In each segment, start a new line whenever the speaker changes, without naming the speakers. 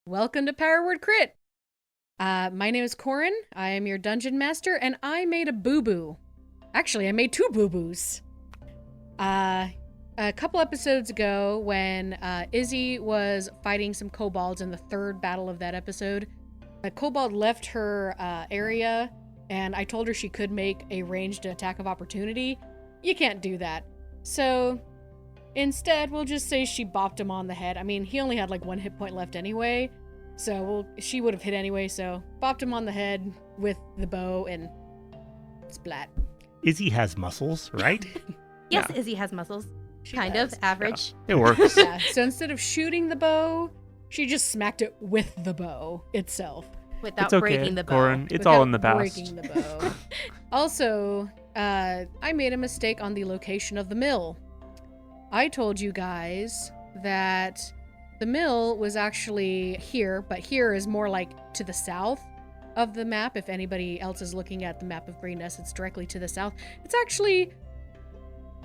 Welcome to Power Word Crit. My name is Corrin. I am your dungeon master, and I made a boo-boo. Actually, I made two boo-boos. A couple episodes ago, when Izzy was fighting some kobolds in the third battle of that episode, a kobold left her area, and I told her she could make a ranged attack of opportunity. You can't do that. So instead, we'll just say she bopped him on the head. I mean, he only had like 1 hit point left anyway, so she would have hit anyway, so bopped him on the head with the bow and splat.
Izzy has muscles, right?
Yes,
Yeah.
Izzy has muscles.
She
Kind
does.
of, average.
It works.
Yeah, so instead of shooting the bow, she just smacked it with the bow itself.
Without
It's okay,
breaking the bow.
Corrin. It's all
without
in the past.
breaking the bow. Also, I made a mistake on the location of the mill. I told you guys that the mill was actually here, but here is more like to the south of the map. If anybody else is looking at the map of Greenest, it's directly to the south. It's actually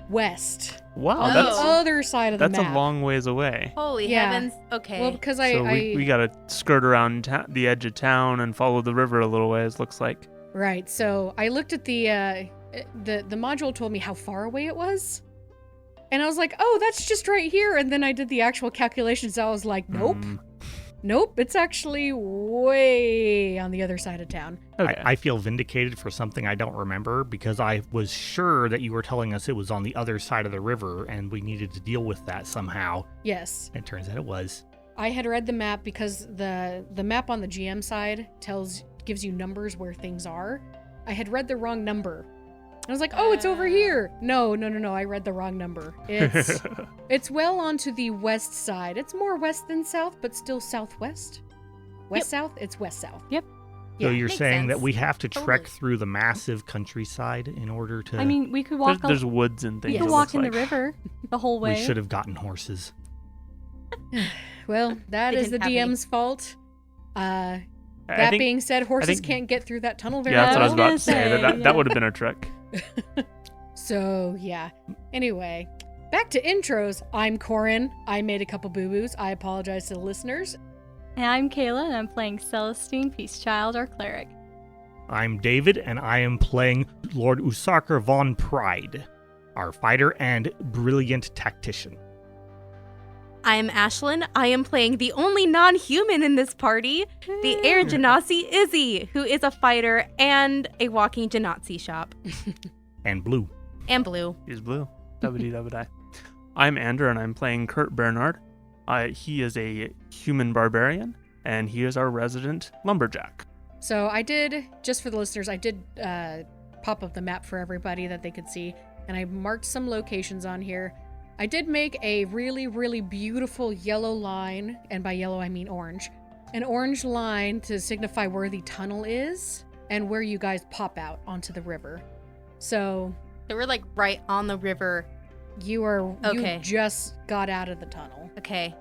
west.
Wow,
On
that's
the other side of the
that's
map.
a long ways away.
Holy
Yeah.
heavens. Okay.
Well, because
So we gotta skirt around the edge of town and follow the river a little ways. Looks like.
Right, so I looked at the module told me how far away it was. And I was like, oh, that's just right here. And then I did the actual calculations. I was like, nope. Nope, it's actually way on the other side of town.
Okay.
I feel vindicated for something I don't remember because I was sure that you were telling us it was on the other side of the river and we needed to deal with that somehow.
Yes,
And it turns out it was.
I had read the map because the map on the GM side gives you numbers where things are. I had read the wrong number. I was like, oh, it's over here. No, I read the wrong number. It's well onto the west side. It's more west than south, but still southwest. West-south? It's west-south.
Yep.
So
Yeah,
you're
makes
saying that
sense.
we have to trek
Totally.
through the massive countryside in order to...
I mean, we could walk.
There's woods and things.
we
it
could walk
looks
in
like.
the river the whole
we
way.
should have gotten horses.
Well, that
They
is the
didn't have any.
DM's fault.
I
That
think-
being said, horses
think-
can't get through that tunnel very
Yeah, that's what I was
well.
about to say.
say,
That
yeah.
would have been a trick.
So, yeah. Anyway, back to intros. I'm Corrin. I made a couple boo-boos. I apologize to the listeners.
And I'm Kayla, and I'm playing Celestine, Peacechild, our cleric.
I'm David, and I am playing Lord Usarker von Pride, our fighter and brilliant tactician.
I am Ashlyn. I am playing the only non-human in this party, the Air Genasi Izzy, who is a fighter and a walking Genasi shop.
And Blue.
And blue.
He's blue. Dabba-dee-dabba-die. I'm Andrew, and I'm playing Kurt Bernard. He is a human barbarian, and he is our resident lumberjack.
So I did, just for the listeners, I did pop up the map for everybody that they could see, and I marked some locations on here. I did make a really, really beautiful yellow line, and by yellow I mean orange, an orange line to signify where the tunnel is and where you guys pop out onto the river. So
So we're like right on the river.
you
Okay.
just got out of the tunnel.
Okay.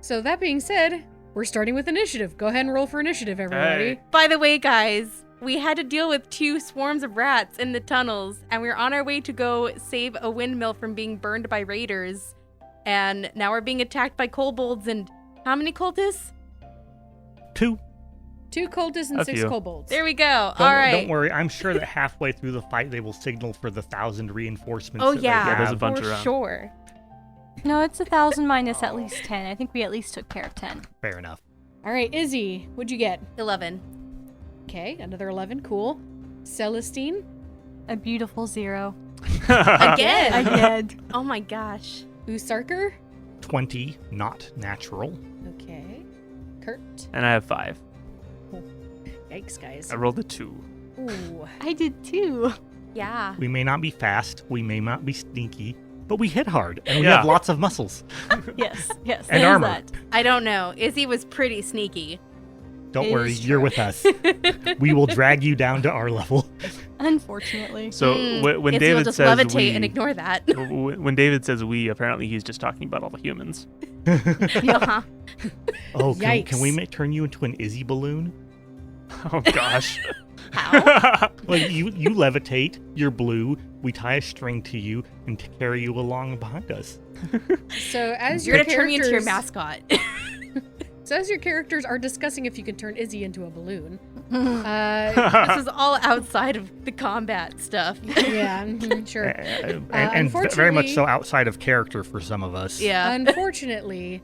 So that being said, we're starting with initiative. Go ahead and roll for initiative, everybody.
Hey.
By the way, guys, we had to deal with 2 swarms of rats in the tunnels, and we were on our way to go save a windmill from being burned by raiders. And now we're being attacked by kobolds and how many cultists?
2.
2 cultists and
A
6
few.
kobolds.
There we go.
Don't,
All right.
Don't worry. I'm sure that halfway through the fight, they will signal for the 1,000 reinforcements.
Oh
that they
yeah,
Yeah, there's a
have.
bunch
for
around.
sure.
No, it's 1,000 minus at least 10. I think we at least took care of 10.
Fair enough.
All right, Izzy, what'd you get?
11.
Okay, another 11. Cool. Celestine.
A beautiful 0.
Again.
Again.
Oh my gosh.
Usarker.
20, not natural.
Okay. Kurt.
And I have 5.
Yikes, guys.
I rolled a 2.
Ooh.
I did too.
Yeah.
We may not be fast, we may not be sneaky, but we hit hard, and we
Yeah.
have lots of muscles.
Yes, yes.
And
there's
armor.
that.
I don't know. Izzy was pretty sneaky.
Don't
It
worry,
is
you're
true.
with us. We will drag you down to our level.
Unfortunately.
So when
Izzy will
David
just
says
levitate
we,
and ignore that.
when David says we, apparently he's just talking about all the humans.
Uh-huh.
Oh, can
Yikes.
we turn you into an Izzy balloon?
Oh gosh.
How?
Well, you levitate, you're blue, we tie a string to you and carry you along behind us.
So as
You're
your
gonna turn me into your
characters-
mascot.
So as your characters are discussing if you can turn Izzy into a balloon,
This is all outside of the combat stuff.
yeah, sure.
And very much so outside of character for some of us.
Yeah.
Unfortunately,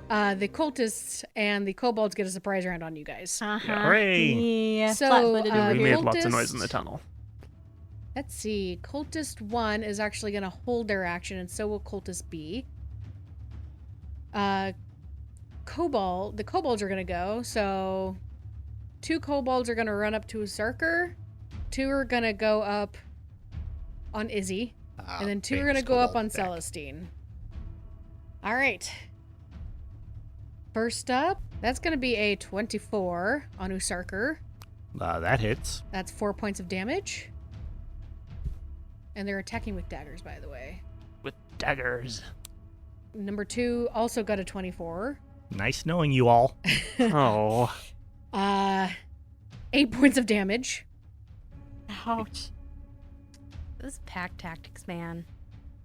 the cultists and the kobolds get a surprise round on you guys.
Hooray!
Yeah,
So,
flat-footed
uh,
we
over here.
made lots of noise in
cultists-
the tunnel.
Let's see. Cultist 1 is actually going to hold their action, and so will Cultist B. The kobolds are going to go, so 2 kobolds are going to run up to Usarker, 2 are going to go up on Izzy, and then 2 are going to go up on Celestine. All right. First up, that's going to be a 24 on Usarker.
That hits.
That's 4 points of damage. And they're attacking with daggers, by the way.
With daggers.
Number 2 also got a 24.
Nice knowing you all.
Oh.
8 points of damage.
Ouch.
Those pack tactics, man.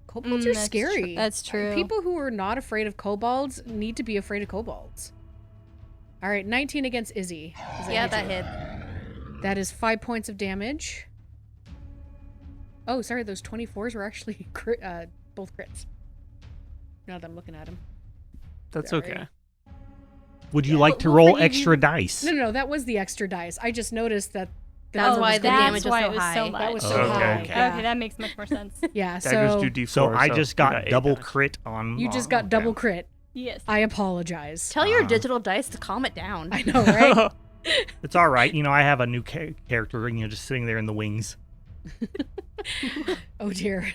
Kobolds are
That's
scary.
That's true.
People who are not afraid of kobolds need to be afraid of kobolds. All right, 19 against Izzy. Does
Yeah,
hit
that
you?
hit.
That is 5 points of damage. Oh, sorry, those 24s were actually both crits. Now that I'm looking at them.
That's
Sorry.
okay.
Would you
Yeah.
like to
We'll
roll
forgive
extra dice?
No, that was the extra dice. I just noticed that.
That's
number
why
was
the
going
damage
up.
was
why
so
it was
high.
so much.
That was so
Okay.
high.
Okay.
Yeah,
Okay, that makes much more sense.
yeah
Daggers
so
do D4.
So I just
we
got
8
double
damage.
crit on.
you just
oh,
got
okay.
double crit.
Yes.
I apologize.
Tell your
Uh-huh.
digital dice to calm it down.
I know, right?
It's all right. I have a new character, just sitting there in the wings.
Oh dear.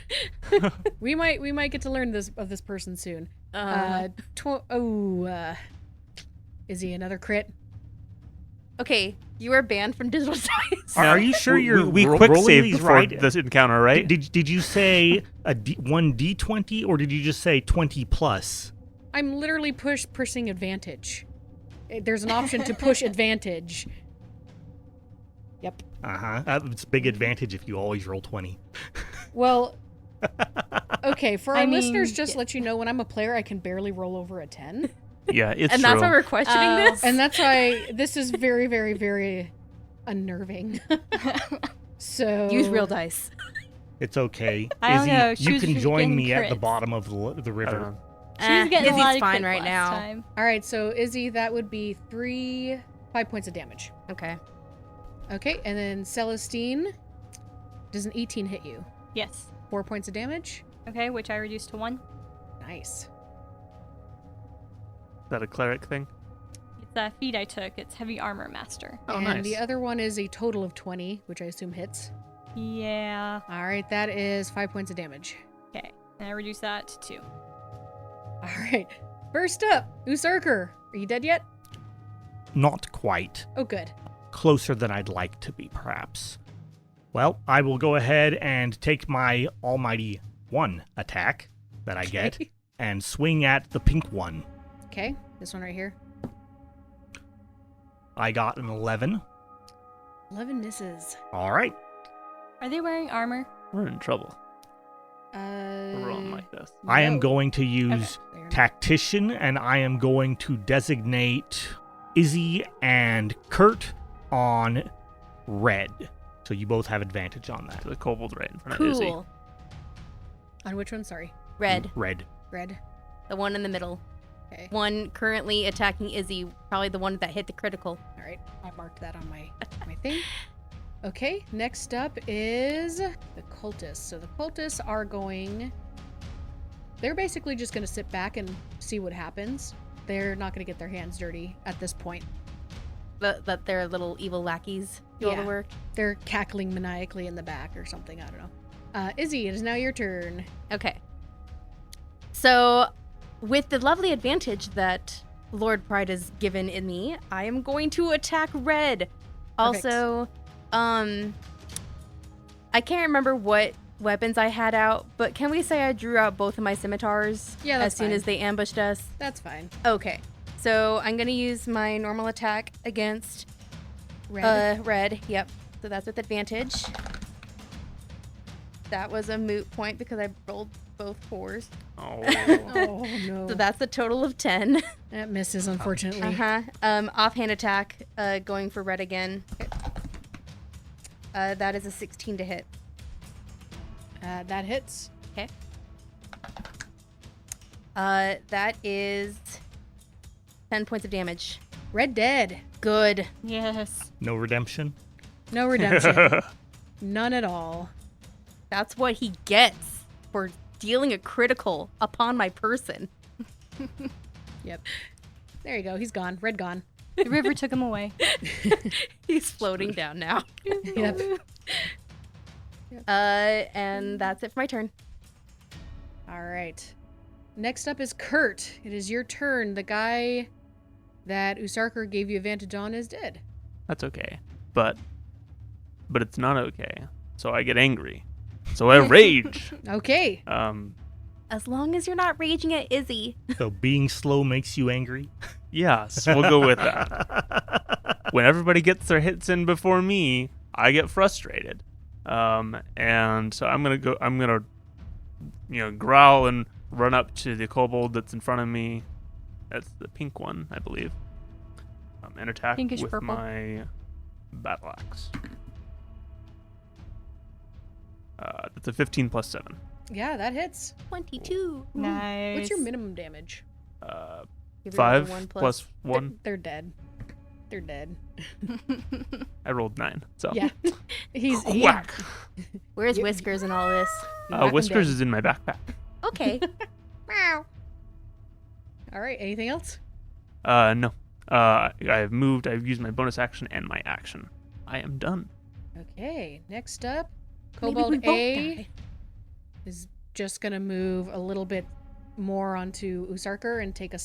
we might get to learn this person soon. Is he another crit?
Okay, you are banned from digital dice.
Are you sure you're
we
ro-
quick
rolling
saved
these
before
right?
this encounter, right?
Did you say one D20 or did you just say 20 plus?
I'm literally pushing advantage. There's an option to push advantage. Yep.
It's a big advantage if you always roll 20.
Well, okay, for our
I mean,
listeners, just
yeah.
let you know, when I'm a player, I can barely roll over a 10.
Yeah, it's
And
true.
that's why we're questioning
Oh.
this?
And that's why this is very, very, very unnerving. So
Use real dice.
It's okay.
I don't
Izzy,
know,
you
she
can
was
join
getting
me at the
crits.
bottom of the river.
She was getting a
Izzy's
lot of
fine
crits
right
last
now.
time.
All right, so Izzy, that would be 5 points of damage.
Okay.
Okay, and then Celestine, does an 18 hit you?
Yes.
4 points of damage.
Okay, which I reduced to 1.
Nice.
Is that a cleric thing?
It's that feat I took. It's Heavy Armor Master.
Oh,
and
nice.
the other one is a total of 20, which I assume hits.
Yeah.
All right, that is 5 points of damage.
Okay. And I reduced that to 2.
All right, first up, Usarker. Are you dead yet?
Not quite.
Oh, good.
Closer than I'd like to be, perhaps. Well, I will go ahead and take my almighty 1 attack that I get and swing at the pink one.
Okay, this one right here.
I got an 11.
11 misses.
All right.
Are they wearing armor?
We're in trouble.
Uh,
We're rolling like this.
I am
no.
going to use
They're not.
Tactician, and I am going to designate Izzy and Kurt on red. So you both have advantage on that.
So the kobold's right in front of Izzy.
Cool.
On which one? Sorry.
Red.
Red.
Red.
The one in the middle.
Okay.
One currently attacking Izzy. Probably the one that hit the critical.
All right. I marked that on my thing. Okay. Next up is the cultists. So the cultists are going. They're basically just going to sit back and see what happens. They're not going to get their hands dirty at this point.
That their little evil lackeys do all
Yeah.
the work.
They're cackling maniacally in the back or something. I don't know. Izzy, it is now your turn.
Okay. So, with the lovely advantage that Lord Pride has given in me, I am going to attack red. Also, I can't remember what weapons I had out, but can we say I drew out both of my scimitars
Yeah, that's
as soon
fine.
as they ambushed us?
That's fine.
Okay. So, I'm going to use my normal attack against
Red.
red. Yep. So that's with advantage. That was a moot point because I rolled both 4s.
Oh.
Oh no.
So that's a total of 10.
That misses, unfortunately.
Offhand attack, going for red again. That is a 16 to hit.
That hits.
Okay. That is 10 points of damage.
Red dead.
Good.
Yes.
No redemption?
No redemption. None at all.
That's what he gets for dealing a critical upon my person.
Yep. There you go. He's gone. Red gone.
The river took him away.
He's floating down now.
Yep.
And that's it for my turn.
All right. Next up is Kurt. It is your turn. The guy that Usarker gave you advantage on is dead.
That's okay. But it's not okay. So I get angry. So I rage.
Okay.
As long as you're not raging at Izzy.
So being slow makes you angry?
Yes, we'll go with that. When everybody gets their hits in before me, I get frustrated. And so I'm gonna growl and run up to the kobold that's in front of me. That's the pink one, I believe. And attack
Pinkish
with
purple.
my battle axe. That's a 15 plus 7.
Yeah, that hits.
22.
Nice.
What's your minimum damage?
Give it
5
another 1
plus 1.
They're dead. They're dead.
I rolled 9. So
Yeah. He's
whack.
Where's Whiskers in all this?
Whiskers is in my backpack.
Okay. Meow.
All right. Anything else?
No. I've moved. I've used my bonus action and my action. I am done.
Okay. Next up,
Maybe
Kobold
we both
A
die.
is just gonna move a little bit more onto Usarker and take a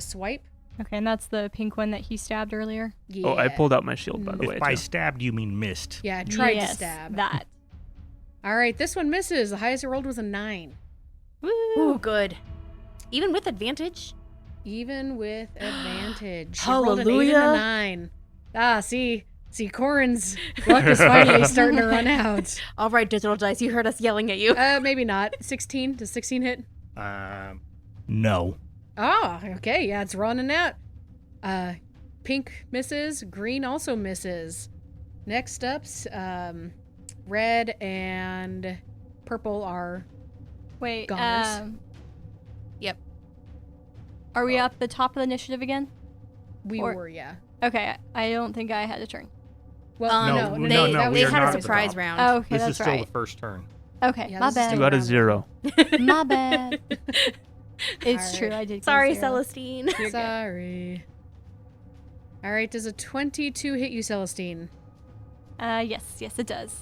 swipe.
Okay, and that's the pink one that he stabbed earlier.
Yeah.
Oh, I pulled out my shield, by the way.
If by
too.
stabbed you mean missed.
Yeah, I tried
Yes,
to stab.
that.
All right, this one misses. The highest I rolled was a 9.
Woo!
Ooh, good. Even with advantage?
Even with advantage. She rolled an 8 and
Hallelujah.
a 9. Ah, see, Corrin's luck is finally starting to run out.
All right, digital dice, you heard us yelling at you.
Maybe not. 16. Does 16 hit?
No.
Oh, okay. Yeah, it's running out. Pink misses. Green also misses. Next up's red and purple are
Wait,
goners.
Yep.
Are we up the top of the initiative again?
We
or-
were, yeah.
Okay, I don't think I had a turn.
Well,
No,
no,
no,
that
we
They
was
are
had
not
a
at the
surprise
top.
round.
Oh, okay,
This
that's
is still
right.
the first turn.
Okay,
Yeah,
my
this is still
You
bad.
got a
round
0.
My bad. It's
All
true,
right.
I did. get
Sorry,
0.
Celestine.
You're good.
Sorry. All right, does a 22 hit you, Celestine?
Yes, it does.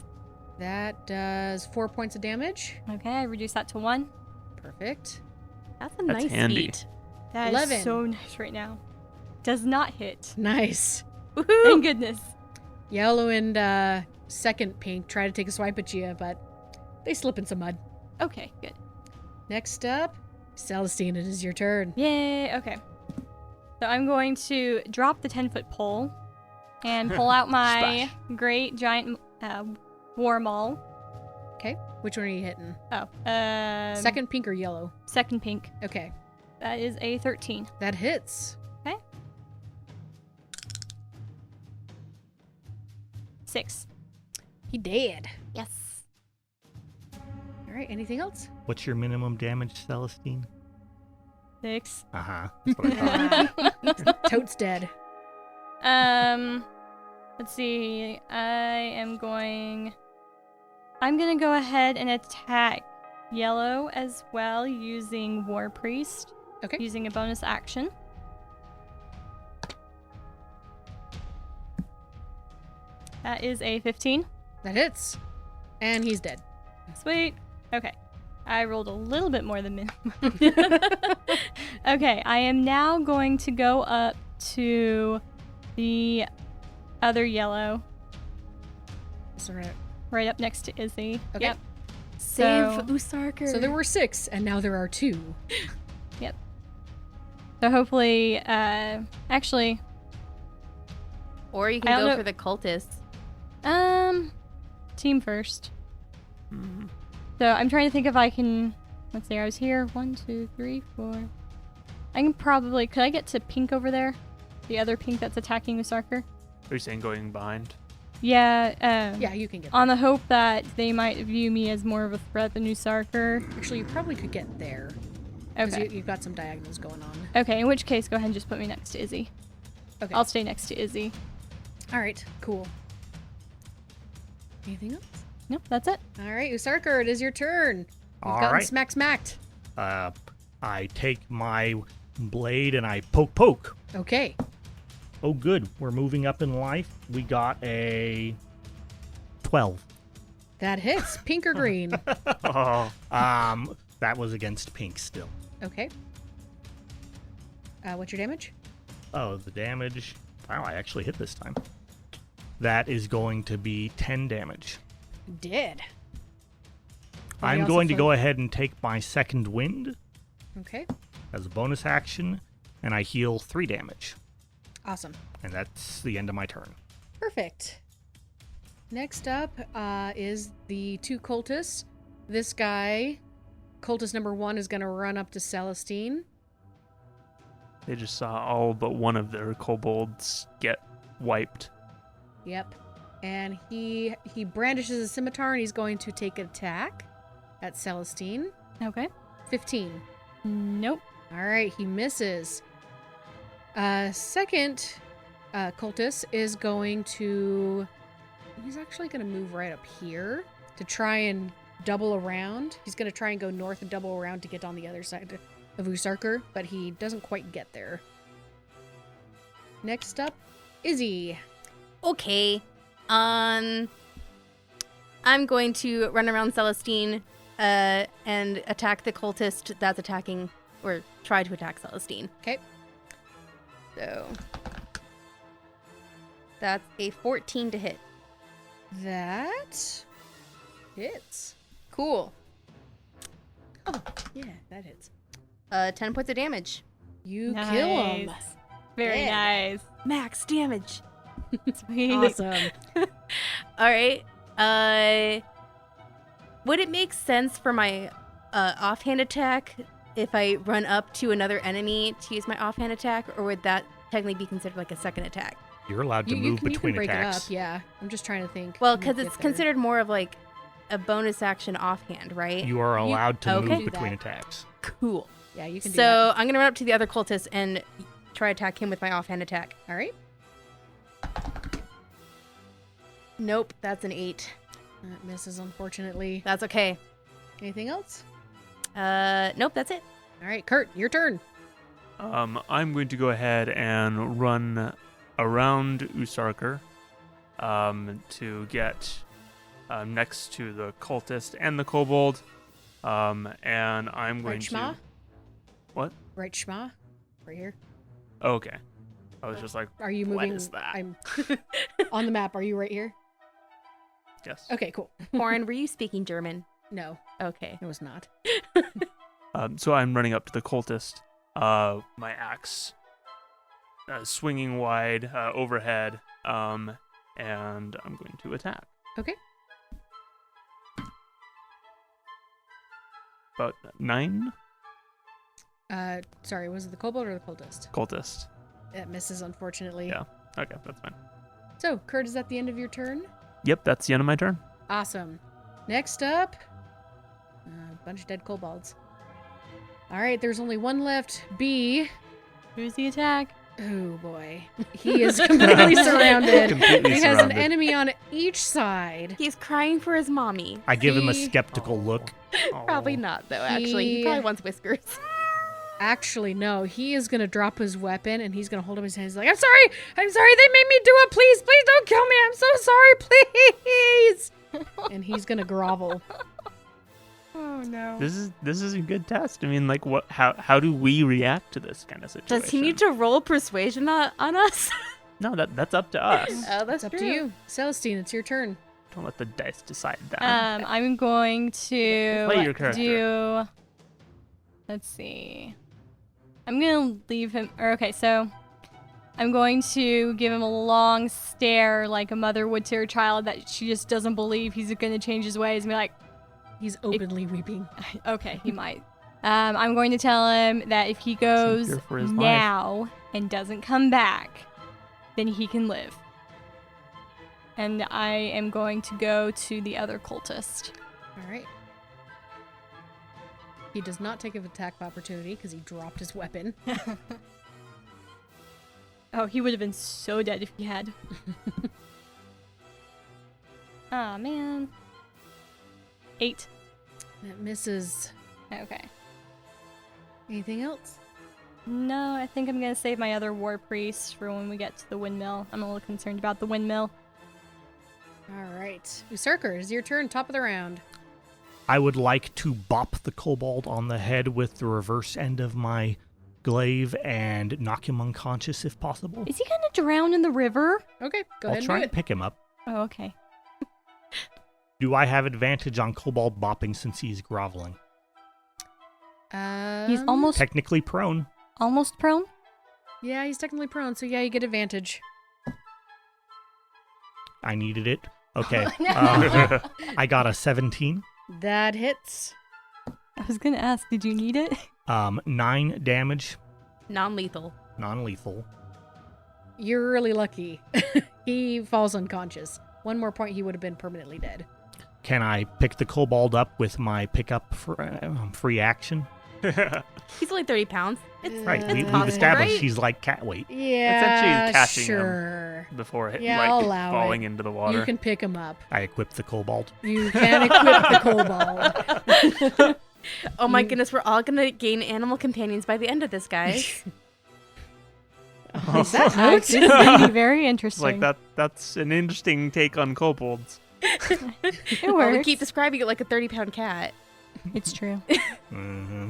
That does 4 points of damage.
Okay, I reduce that to 1.
Perfect.
That's a
That's
nice
handy.
feat.
That is
11.
so nice right now. Does not hit.
Nice.
Woohoo!
Thank goodness.
Yellow and second pink try to take a swipe at you, but they slip in some mud.
Okay, good.
Next up, Celestine, it is your turn.
Yay, okay. So I'm going to drop the 10-foot pole and pull out my great giant war maul.
Okay. Which one are you hitting?
Oh,
Second pink or yellow?
second pink.
Okay.
That is a 13.
That hits.
Okay. 6.
He dead.
Yes.
All right. Anything else?
What's your minimum damage, Celestine?
6.
Uh-huh. That's what I thought.
Totes dead.
Let's see. I'm gonna go ahead and attack yellow as well using War Priest.
Okay.
Using a bonus action. That is a 15.
That hits. And he's dead.
Sweet. Okay. I rolled a little bit more than minimum. Okay, I am now going to go up to the other yellow,
So
right up next to Izzy.
Okay.
Yep.
Save
So-
Usarker.
there were 6, and now there are 2.
So hopefully, actually,
Or you
I
can
don't
go
know-
for the cultists.
team first.
Mhm.
So I'm trying to think if I can let's see, I was here. 1, 2, 3, 4. I can probably, could I get to pink over there? The other pink that's attacking Usarker?
Are you saying going behind?
Yeah,
Yeah, you can get
on the hope that they might view me as more of a threat than Usarker.
Actually, you probably could get there.
Okay.
Because you've got some diagonals going on.
Okay, in which case, go ahead and just put me next to Izzy.
Okay.
I'll stay next to Izzy.
All right, cool. Anything else?
Nope, that's it.
All right, Usarker, it is your turn. You've
All
gotten
right.
smacked.
I take my blade and I poke.
Okay.
Oh, good. We're moving up in life. We got a 12.
That hits. Pink or green?
Oh,
That was against pink still.
Okay. What's your damage?
Oh, the damage. Wow, I actually hit this time. That is going to be 10 damage.
You did.
I'm going to go ahead and take my second wind
Okay.
as a bonus action, and I heal 3 damage.
Awesome.
And that's the end of my turn.
Perfect. Next up is the 2 cultists. This guy, cultist number 1, is going to run up to Celestine.
they just saw all but one of their kobolds get wiped.
Yep. And he brandishes a scimitar and he's going to take an attack at Celestine.
Okay.
15.
Nope.
All right, he misses. Second cultist is going to... He's actually going to move right up here to try and double around. He's going to try and go north and double around to get on the other side of Usarker, but he doesn't quite get there. Next up, Izzy.
Okay. I'm going to run around Celestine and attack the cultist that's attacking, or try to attack Celestine.
Okay.
So that's a 14 to hit.
That hits.
Cool.
Oh, yeah, that hits.
10 points of damage.
You kill him.
Nice. Very
Yeah.
nice.
Max damage.
Sweet.
Awesome.
All right. Would it make sense for my offhand attack if I run up to another enemy to use my offhand attack, or would that technically be considered like a second attack?
You're allowed to move between
you can break
attacks.
it up, yeah. I'm just trying to think.
Well,
when we
because
get
it's
there.
considered more of like a bonus action offhand, right?
You are allowed to
okay.
move
Do
between
that.
attacks.
Cool.
Yeah, you can do
So
that.
I'm gonna run up to the other cultist and try to attack him with my offhand attack.
All right.
Nope, that's an 8.
That misses, unfortunately.
That's okay.
Anything else?
Nope, that's it.
All right, Kurt, your turn.
I'm going to go ahead and run around Usarker to get next to the cultist and the kobold. And I'm going
Right,
to...
Shma?
What?
Right, Shma? Right here.
Okay. I was just like,
Are you
what
moving?
is that?
I'm on the map. Are you right here?
Yes.
Okay, cool.
Corrin, were you speaking German?
No,
Okay.
it was not.
So I'm running up to the cultist, my axe swinging wide overhead, and I'm going to attack.
Okay.
About 9
Sorry, was it the kobold or the cultist?
cultist.
That misses, unfortunately.
Yeah. Okay, that's fine.
So, Kurt, is that the end of your turn?
Yep, that's the end of my turn.
Awesome. Next up, a bunch of dead kobolds. All right, there's only one left. B.
Who's the attack?
Oh boy, he is completely surrounded.
Completely
He has an
surrounded.
enemy on each side.
He's crying for his mommy.
I give him a
He-
skeptical look.
Probably not, though, actually. He
He-
probably wants whiskers.
Actually, no. He is gonna drop his weapon and he's gonna hold up his hand. He's like, "I'm sorry. They made me do it. Please, please don't kill me. I'm so sorry. Please." And he's gonna grovel.
Oh no.
This is a good test. I mean, like, what? How do we react to this kind of situation?
Does he need to roll persuasion on us?
No, that's up to us.
Oh, that's
It's up to you, Celestine. It's your turn.
Don't let the dice decide that.
I'm going to
Play your character.
do. Let's see. I'm gonna leave him. Or okay, so I'm going to give him a long stare, like a mother would to her child, that she just doesn't believe he's gonna change his ways, and be like,
He's openly weeping.
Okay, he might. I'm going to tell him that if he goes
fear for his
now and doesn't come back, then he can live. And I am going to go to the other cultist.
All right. He does not take an attack of opportunity because he dropped his weapon.
Oh, he would have been so dead if he had. Aw, man. 8.
That misses.
Okay.
Anything else?
No, I think I'm going to save my other war priest for when we get to the windmill. I'm a little concerned about the windmill.
All right. Usurker, it's your turn, top of the round.
I would like to bop the kobold on the head with the reverse end of my glaive and knock him unconscious if possible.
Is he going to drown in the river?
Okay, go
I'll
ahead
try
and do
and pick him up.
Oh, okay.
Do I have advantage on kobold bopping since he's groveling?
it.
He's almost
Technically prone.
prone?
Yeah, he's technically prone, so yeah, you get advantage.
I needed it. Okay.
No.
I got a 17.
That hits.
I was going to ask, did you need it?
9 damage,
Non-lethal.
non-lethal.
You're really lucky. He falls unconscious. One more point, he would have been permanently dead.
Can I pick the kobold up with my pickup free action?
He's only 30 pounds. It's
Right,
It's
we've
possible,
established
right?
she's like cat weight.
Yeah,
catching him.
sure.
Before it,
Yeah, I'll
like
allow
falling
it.
into the water.
You can pick him up.
I equipped the kobold.
You can equip the kobold.
Oh my goodness, we're all gonna gain animal companions by the end of this, guys.
Is that
This is
out?
going to be very interesting.
Like that's an interesting take on kobolds.
It
Well,
works.
we keep describing it like a 30-pound cat.
It's true.
Mm-hmm.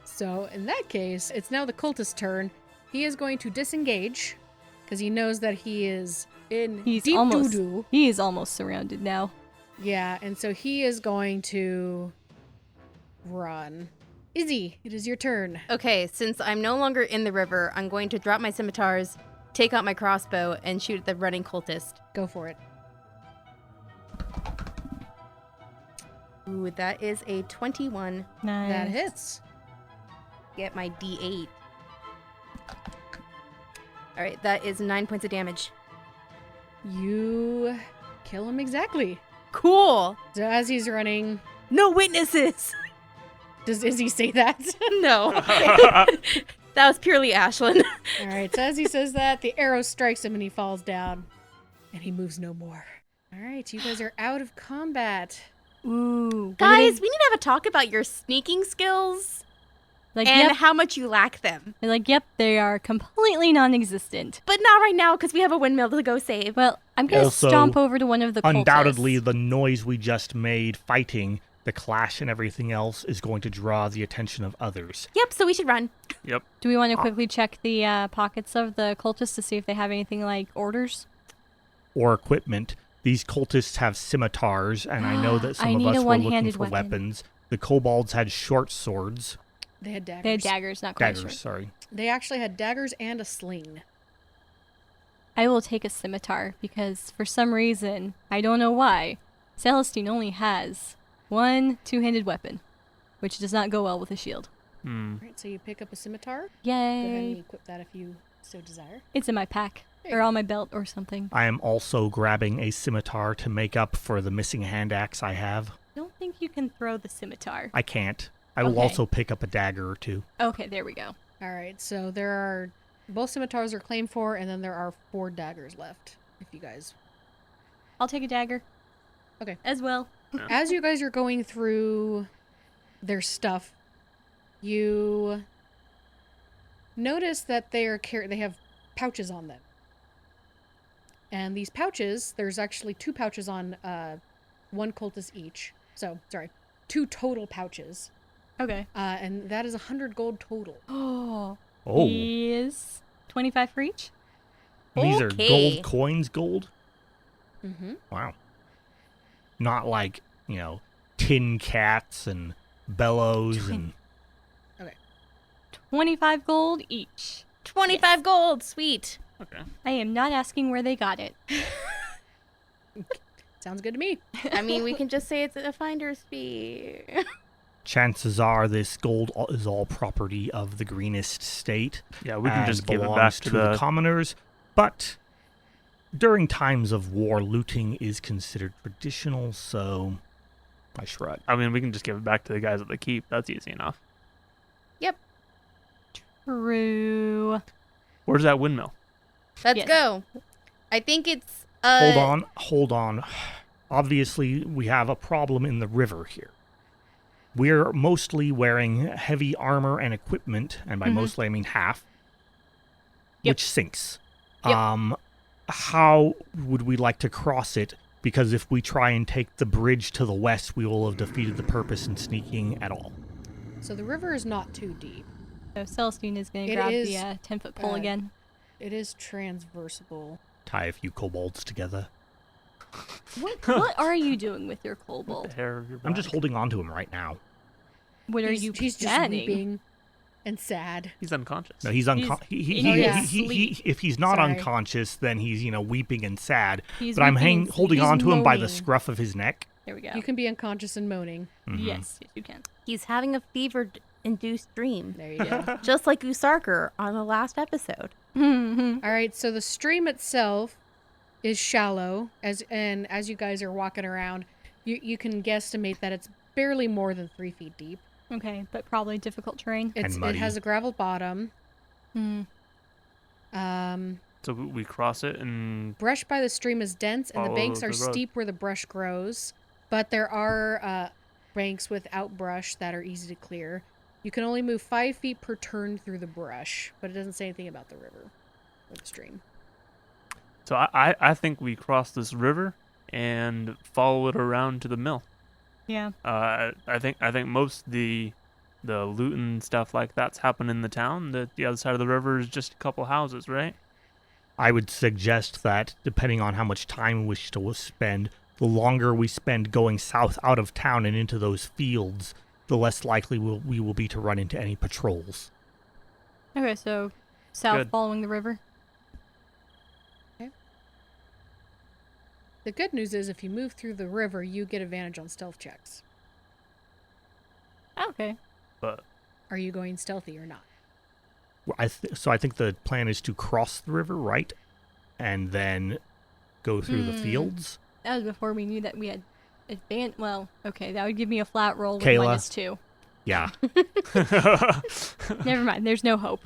So, in that case, it's now the cultist's turn. He is going to disengage because he knows that he is in
He's
deep
almost
doo-doo.
He is almost surrounded now.
Yeah, and so he is going to run. Izzy, it is your turn.
Okay, since I'm no longer in the river, I'm going to drop my scimitars, take out my crossbow, and shoot at the running cultist.
Go for it.
Ooh, that is a 21.
Nice.
That hits.
Get my D8. All right, that is 9 points of damage.
You kill him exactly.
Cool.
So as he's running,
No witnesses.
does Izzy say that?
No. That was purely Ashlyn.
All right, so as he says that, the arrow strikes him and he falls down. And he moves no more. All right, you guys are out of combat.
Ooh.
Guys, we need to have a talk about your sneaking skills
Like,
and
yep.
how much you lack them.
They're like, yep, they are completely non-existent.
But not right now because we have a windmill to go save.
Well, I'm going to
Also,
stomp over to one of the cultists.
Undoubtedly, the noise we just made fighting, the clash and everything else is going to draw the attention of others.
Yep, so we should run.
Yep.
Do we want to quickly check the pockets of the cultists to see if they have anything like orders?
Or equipment. These cultists have scimitars, and I know that
I
some of
need
us
a
were looking
one-handed
for
weapon.
weapons. The kobolds had short swords.
They had daggers.
They had daggers, not quite
Daggers,
sure.
sorry.
They actually had daggers and a sling.
I will take a scimitar because for some reason, I don't know why, Celestine only has one two-handed weapon, which does not go well with a shield.
Hmm.
All right, so you pick up a scimitar. Go ahead and
Yay.
equip that if you so desire.
It's in my pack
There you
or
go.
on my belt or something.
I am also grabbing a scimitar to make up for the missing hand axe I have.
I don't think you can throw the scimitar.
I can't. I will
Okay.
also pick up a dagger or two.
Okay, there we go.
All right, so there are both scimitars are claimed for, and then there are 4 daggers left. If you guys,
I'll take a dagger.
Okay.
As well.
as you guys are going through their stuff, you notice that they have pouches on them, and these pouches, there's actually 2 pouches on one cultist each. So sorry, 2 total pouches,
Okay.
and that is 100 gold total.
Oh.
Oh,
Is 25 for each?
and these are
Okay.
gold coins, gold?
Mm-hmm.
Wow. Not like, tin cats and bellows and...
25 gold each.
25 gold. Sweet.
Okay.
I am not asking where they got it.
Sounds good to me.
I mean, we can just say it's a finder's fee.
Chances are this gold is all property of the Greenest state.
Yeah, we can just
and
give it back
belongs
to
the commoners, but during times of war, looting is considered traditional, so I shrug.
I mean, we can just give it back to the guys at the keep. That's easy enough.
True.
Where's that windmill?
Let's
Yes.
go. I think it's
Hold on. Obviously, we have a problem in the river here. We're mostly wearing heavy armor and equipment, and by mostly I mean half,
Yep.
which sinks.
Yep.
How would we like to cross it? Because if we try and take the bridge to the west, we will have defeated the purpose in sneaking at all.
So the river is not too deep.
So Celestine is going to
It
grab
is,
the 10-foot pole
uh,
again.
It is transversable.
Tie a few kobolds together.
What are you doing with your kobold?
The hair of your
I'm just
back.
holding on to him right now.
What are
He's
you
just
planning?
weeping and sad.
He's unconscious.
No, he's unconscious.
He's
If he's not
Sorry.
unconscious, then he's weeping and sad.
He's
But I'm
weeping and
holding
he's
on to him by the
moaning.
scruff of his neck.
There we go.
You can be unconscious and moaning.
Mhm.
Yes, you can.
he's having a fever-induced dream,
There you go.
just like Usarker on the last episode.
Mm-hmm.
All right, so the stream itself is shallow, as you guys are walking around, you can guesstimate that it's barely more than 3 feet deep.
Okay, but probably difficult terrain.
And
It
muddy.
has a gravel bottom.
Mm.
So we cross it and
Brush by the stream is dense, and the
Follow
banks
the
are
road.
steep where the brush grows. But there are banks without brush that are easy to clear. You can only move 5 feet per turn through the brush, but it doesn't say anything about the river or the stream.
so I think we cross this river and follow it around to the mill.
Yeah.
I think most the loot and stuff like that's happening in the town. The other side of the river is just a couple houses, right?
I would suggest that, depending on how much time we wish to spend, the longer we spend going south out of town and into those fields, the less likely we will be to run into any patrols.
Okay, so south
Good.
following the river.
The good news is if you move through the river, you get advantage on stealth checks.
Okay.
But
Are you going stealthy or not?
So I think the plan is to cross the river, right? And then go through the fields.
That was before we knew that we had advanced. Well, okay, that would give me a flat roll with
Kayla.
-2.
Yeah.
Never mind, there's no hope.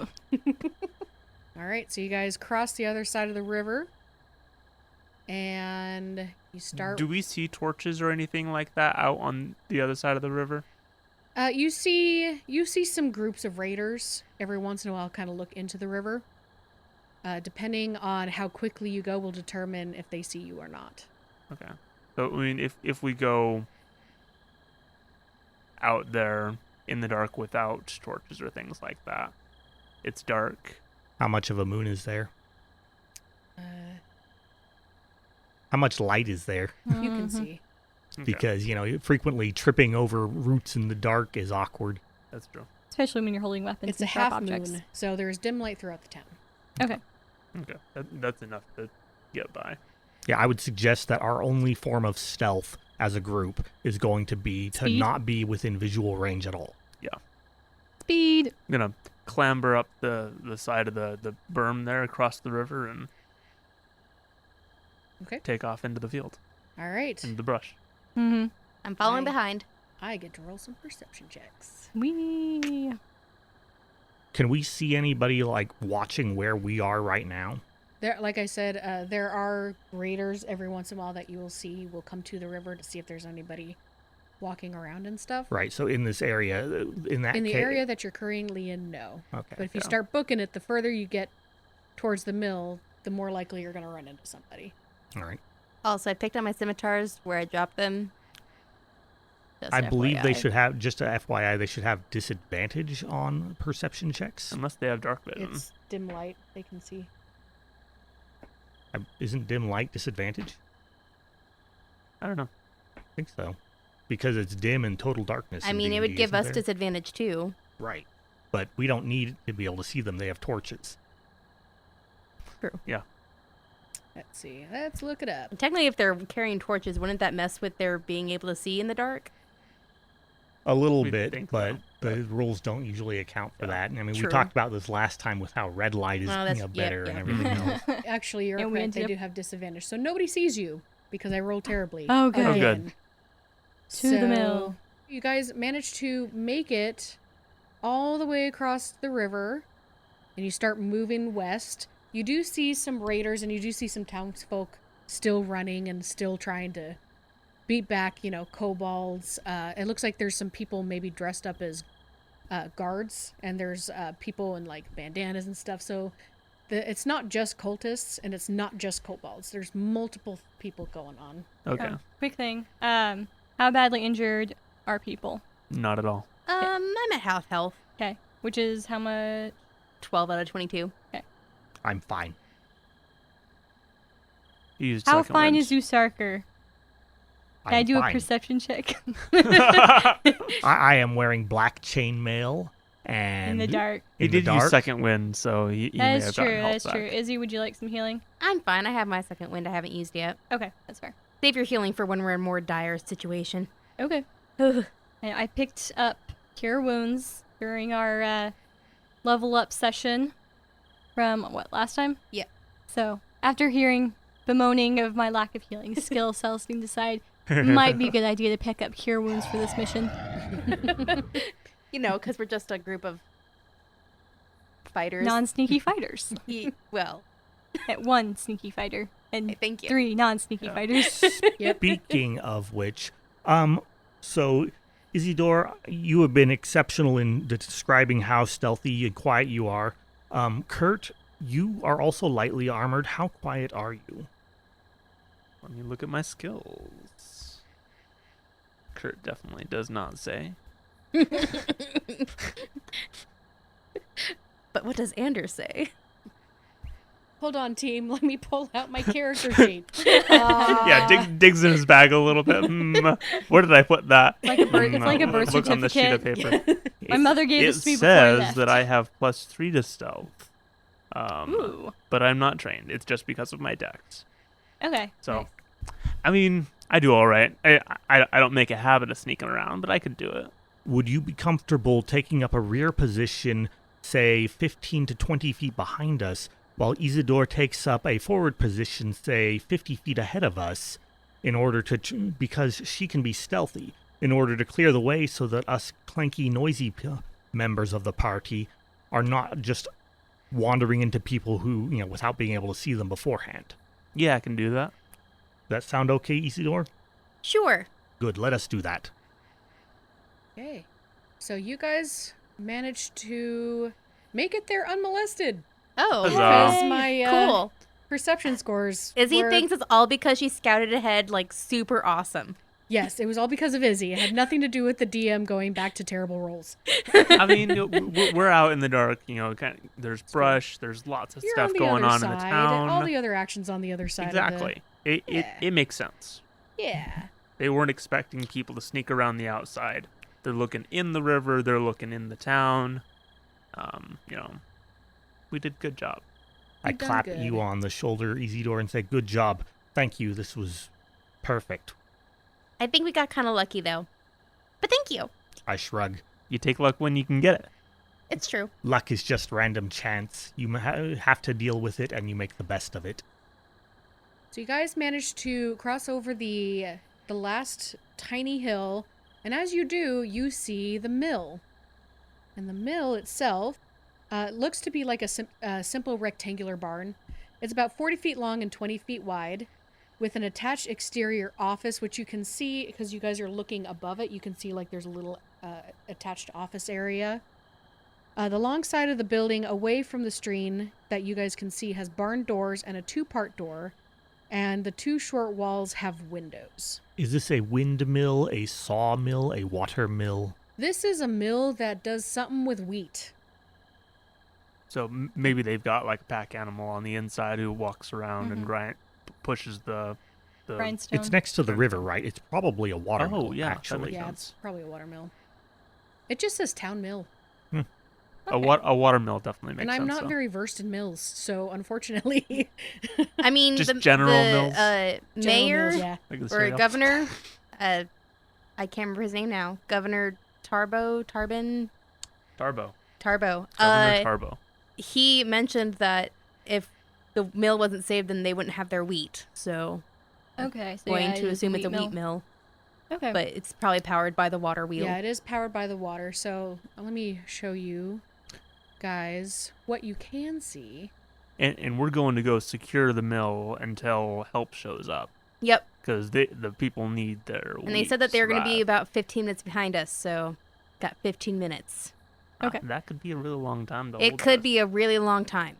All right, so you guys cross the other side of the river, and you start.
do we see torches or anything like that out on the other side of the river?
You see some groups of raiders every once in a while kind of look into the river. Depending on how quickly you go will determine if they see you or not.
Okay. So I mean, if we go out there in the dark without torches or things like that, it's dark.
How much of a moon is there?
Uh,
How much light is there?
you can
Mhm.
see.
Okay,
Because, frequently tripping over roots in the dark is awkward.
that's true.
Especially when you're holding weapons
It's a
and sharp
half
objects.
moon, so there's dim light throughout the town.
Okay.
Okay, that's enough to get by.
Yeah, I would suggest that our only form of stealth as a group is going to be to
Speed?
not be within visual range at all.
Speed.
I'm gonna clamber up the side of the berm there across the river and
Okay.
take off into the field,
All right.
into the brush.
Mm-hmm.
I'm following
Right.
behind.
I get to roll some perception checks.
Wee.
Can we see anybody watching where we are right now?
There, like I said, there are raiders every once in a while that you will see will come to the river to see if there's anybody walking around and stuff.
Right, so in this area, in that
In the
ca-
area that you're currently in, no.
Okay.
But if you
Yeah.
start booking it, the further you get towards the mill, the more likely you're going to run into somebody.
All right.
Also, I picked up my scimitars where I dropped them. Just
I believe they
FYI.
should have, just a FYI, they should have disadvantage on perception checks.
Unless they have dark vision.
It's dim light. They can see.
Isn't dim light disadvantage?
I don't know.
I think so. Because it's dim and total darkness.
I
in
mean, it
D&D,
would give
isn't
us
there?
disadvantage too.
Right. But we don't need to be able to see them. They have torches.
Let's see. Let's look it up.
Technically, if they're carrying torches, wouldn't that mess with their being able to see in the dark?
A little
We
bit,
think
but
so,
the rules don't usually account for that. And I mean,
True.
we talked about this last time with how red light is better and everything else.
Actually, you're
And we
correct. They
ended
do have disadvantage. So nobody sees you because I rolled terribly.
Oh, good.
Oh, good.
Again.
To the mill.
You guys managed to make it all the way across the river, and you start moving west. You do see some raiders, and you do see some townsfolk still running and still trying to beat back, kobolds. It looks like there's some people maybe dressed up as guards, and there's people in like bandanas and stuff. So it's not just cultists, and it's not just kobolds. There's multiple people going on.
Okay.
Oh, quick thing. How badly injured are people?
Not at all.
I'm at half health.
Okay. Which is how much?
12 out of 22.
I'm fine.
You used
How
second
fine
wind.
is Usarker? Can I
I'm
do
fine.
a perception check?
I am wearing black chainmail and
In the dark.
He
in the
did use
dark.
second wind, so he may
That
have
is
gotten
true.
health
That's
back.
true. Izzy, would you like some healing?
I'm fine. I have my second wind I haven't used yet.
Okay, that's fair.
Save your healing for when we're in a more dire situation.
Okay.
Ugh.
And I picked up Cure Wounds during our level up session from, what, last time?
Yeah.
So, after hearing bemoaning of my lack of healing skill, Celestine decided it might be a good idea to pick up Cure Wounds for this mission.
Because we're just a group of fighters.
Non-sneaky fighters.
Well,
One sneaky fighter and
thank you.
3 non-sneaky fighters.
Yep.
Speaking of which, so Isidore, you have been exceptional in describing how stealthy and quiet you are. Kurt, you are also lightly armored. How quiet are you?
Let me look at my skills. Kurt definitely does not say.
But what does Anders say?
Hold on, team. Let me pull out my character sheet.
Yeah, digs in his bag a little bit. Where did I put that?
Like a birth- it's like a birth
look on the sheet of
certificate.
paper.
My mother gave
It
this to me before I
says
left.
that I have +3 to stealth.
Ooh.
But I'm not trained. It's just because of my dex.
Okay.
So,
nice.
I mean, I do all right. I don't make a habit of sneaking around, but I could do it.
Would you be comfortable taking up a rear position, say 15 to 20 feet behind us, while Isidore takes up a forward position, say 50 feet ahead of us, in order to, because she can be stealthy, in order to clear the way so that us clanky, noisy members of the party are not just wandering into people who, without being able to see them beforehand.
Yeah, I can do that.
That sound okay, Isidore?
Sure.
Good, let us do that.
Okay. So you guys managed to make it there unmolested.
Oh,
Huzzah.
Because my
cool.
perception scores
Izzy
were-
thinks it's all because she scouted ahead like super awesome.
Yes, it was all because of Izzy. It had nothing to do with the DM going back to terrible rolls.
I mean, we're out in the dark. There's brush. There's lots of
You're
stuff
on the
going
other
on
side.
in the town.
All the other actions on the other side.
Exactly. It makes sense.
Yeah.
They weren't expecting people to sneak around the outside. They're looking in the river. They're looking in the town. We did a good job.
I
You've done
clap
good.
you on the shoulder, Isidore, and say, good job. Thank you. This was perfect.
I think we got kind of lucky though. But thank you.
I shrug.
You take luck when you can get it.
It's true.
Luck is just random chance. You have to deal with it, and you make the best of it.
So you guys managed to cross over the last tiny hill, and as you do, you see the mill. And the mill itself looks to be like a simple rectangular barn. It's about 40 feet long and 20 feet wide, with an attached exterior office, which you can see, because you guys are looking above it, you can see like there's a little attached office area. The long side of the building, away from the stream that you guys can see, has barn doors and a 2-part door, and the 2 short walls have windows.
Is this a windmill, a sawmill, a watermill?
This is a mill that does something with wheat.
So maybe they've got like a pack animal on the inside who walks around and pushes the.
Grindstone.
It's next to the river, right? It's probably a watermill,
Oh, yeah, that
actually.
makes
Yeah,
sense.
it's probably a water mill. It just says town mill.
A water mill definitely makes
And
sense.
I'm not
so.
very versed in mills, so unfortunately,
I mean,
Just
the
general mills?
General
mayor
mills, yeah.
Like the
or
straight up.
governor, I can't remember his name now. Governor Tarbin,
Tarbo.
Tarbo.
Governor Tarbo.
He mentioned that if the mill wasn't saved, then they wouldn't have their wheat. So
Okay, so
going
yeah,
to
it is
assume it's a wheat mill,
Okay.
but it's probably powered by the water wheel.
Yeah, it is powered by the water. So let me show you guys what you can see.
And we're going to go secure the mill until help shows up.
Yep.
Because the people need their
And they said that they were going to be
survive.
about 15 minutes behind us, so got 15 minutes.
Okay.
That could be a really long time to
It
hold
could
us.
be a really long time.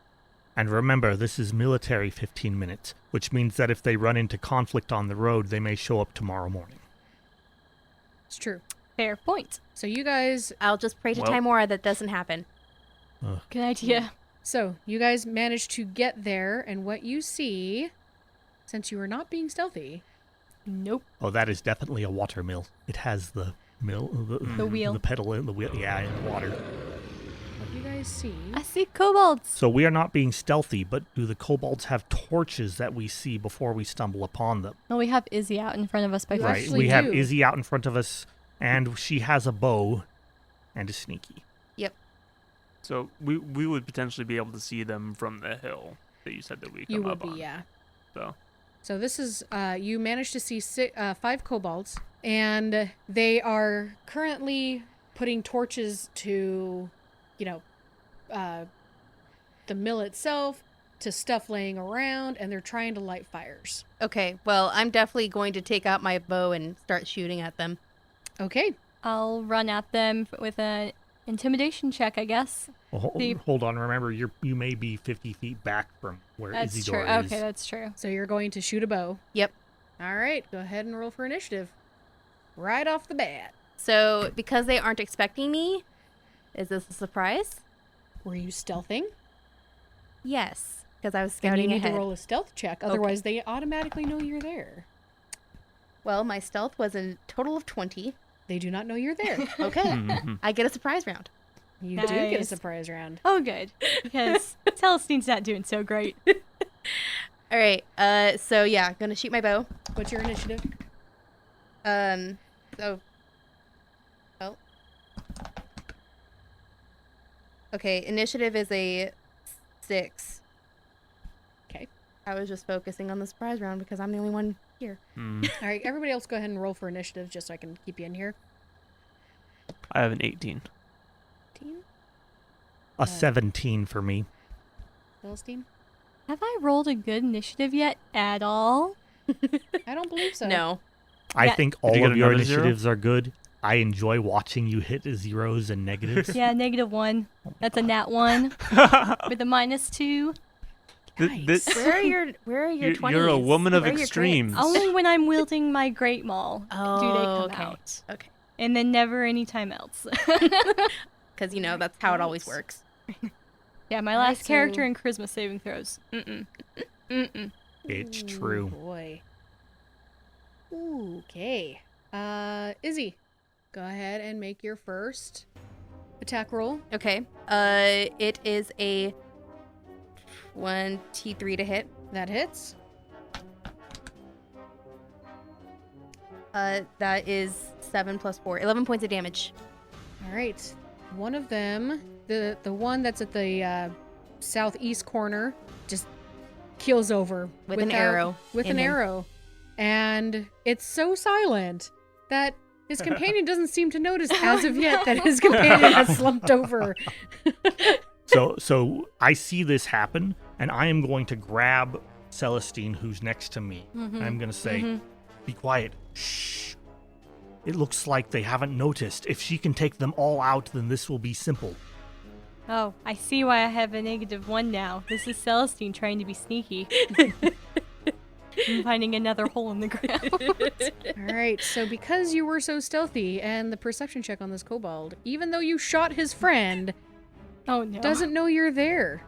And remember, this is military 15 minutes, which means that if they run into conflict on the road, they may show up tomorrow morning.
It's true.
Fair point.
So you guys,
I'll just pray to
Well-
Timora that doesn't happen.
Good idea.
managed to get there, and what you see, since you are not being stealthy,
Nope.
Oh, that is definitely a water mill. It has the mill,
The wheel.
the pedal, and the wheel, yeah, and the water.
what you guys see,
I see kobolds.
So we are not being stealthy, but do the kobolds have torches that we see before we stumble upon them?
Well, we have Izzy out in front of us by
You
far.
Right.
actually
We have
do.
Izzy out in front of us, and she has a bow and is sneaky.
So we would potentially be able to see them from the hill that you said that we come
you will
up
be,
on.
yeah.
So
This is, you managed to see 5 kobolds, and they are currently putting torches to, the mill itself, to stuff laying around, and they're trying to light fires.
Okay, well, I'm definitely going to take out my bow and start shooting at them.
Okay.
I'll run at them with an intimidation check, I guess.
Well,
The-
hold on. Remember, you may be 50 feet back from where
That's
Isidore
true.
is.
Okay, that's true.
So you're going to shoot a bow.
Yep.
All right, go ahead and roll for initiative. Right off the bat.
So, because they aren't expecting me, is this a surprise?
Were you stealthing?
Yes, because I was
Then you
scouting
need
ahead.
to roll a stealth check, otherwise they automatically know you're there.
Well, my stealth was a total of 20.
They do not know you're there.
Okay,
Mhm.
I get a surprise round.
You do get a
Nice.
surprise round.
Oh, good. Because Celestine's not doing so great.
All right, so yeah, gonna shoot my bow.
What's your initiative?
So, oh. Okay, initiative is a 6.
Okay.
I was just focusing on the surprise round because I'm the only one here.
Mm.
All right, everybody else go ahead and roll for initiative just so I can keep you in here.
I have an 18.
18?
A 17 for me.
Philistine?
Have I rolled a good initiative yet at all?
I don't believe so.
No.
I
Yeah.
think
Did you
all
get
of your
another zero?
initiatives are good. I enjoy watching you hit zeros and negatives.
Yeah, -1. That's a nat 1 with a -2.
Nice.
Where are your 20s?
You're a woman of
Where are your
extremes.
crits?
Only when I'm wielding my Great Maul do they
Oh,
come
okay.
out.
Okay.
And then never any time else.
Because, that's how it always
Nice.
works.
Yeah, my
Alright,
last character
so-
in charisma saving throws. Mm-mm. Mm-mm.
It's
Ooh,
true.
Boy. Okay. Izzy, go ahead and make your first attack roll.
Okay. It is a 1t3 to hit.
That hits.
That is 7 plus 4. 11 points of damage.
All right. One of them, the one that's at the southeast corner, just keels over
With an
without-
arrow
With
in
an
him.
arrow, and it's so silent that his companion doesn't seem to notice as of yet that his companion has slumped over.
So I see this happen, and I am going to grab Celestine, who's next to me.
Mhm.
I'm going to say,
Mhm.
be quiet. Shh. It looks like they haven't noticed. If she can take them all out, then this will be simple.
Oh, I see why I have a -1 now. This is Celestine trying to be sneaky. I'm finding another hole in the ground.
All right, so because you were so stealthy and the perception check on this kobold, even though you shot his friend,
Oh no.
doesn't know you're there.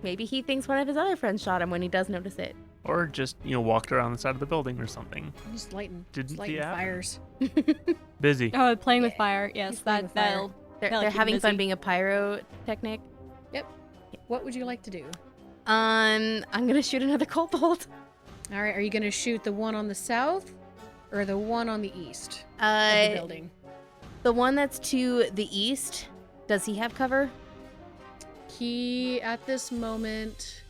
Maybe he thinks one of his other friends shot him when he does notice it.
Or just, walked around the side of the building or something.
Just lighting,
Didn't
lighting
see it happen.
fires.
Busy.
Oh, playing with
Yeah,
fire. Yes,
he's playing with fire.
They're having fun being a pyrotechnic.
What would you like to do?
I'm gonna shoot another kobold.
All right, are you going to shoot the one on the south or the one on the east of the building?
The one that's to the east, does he have cover?
At this moment,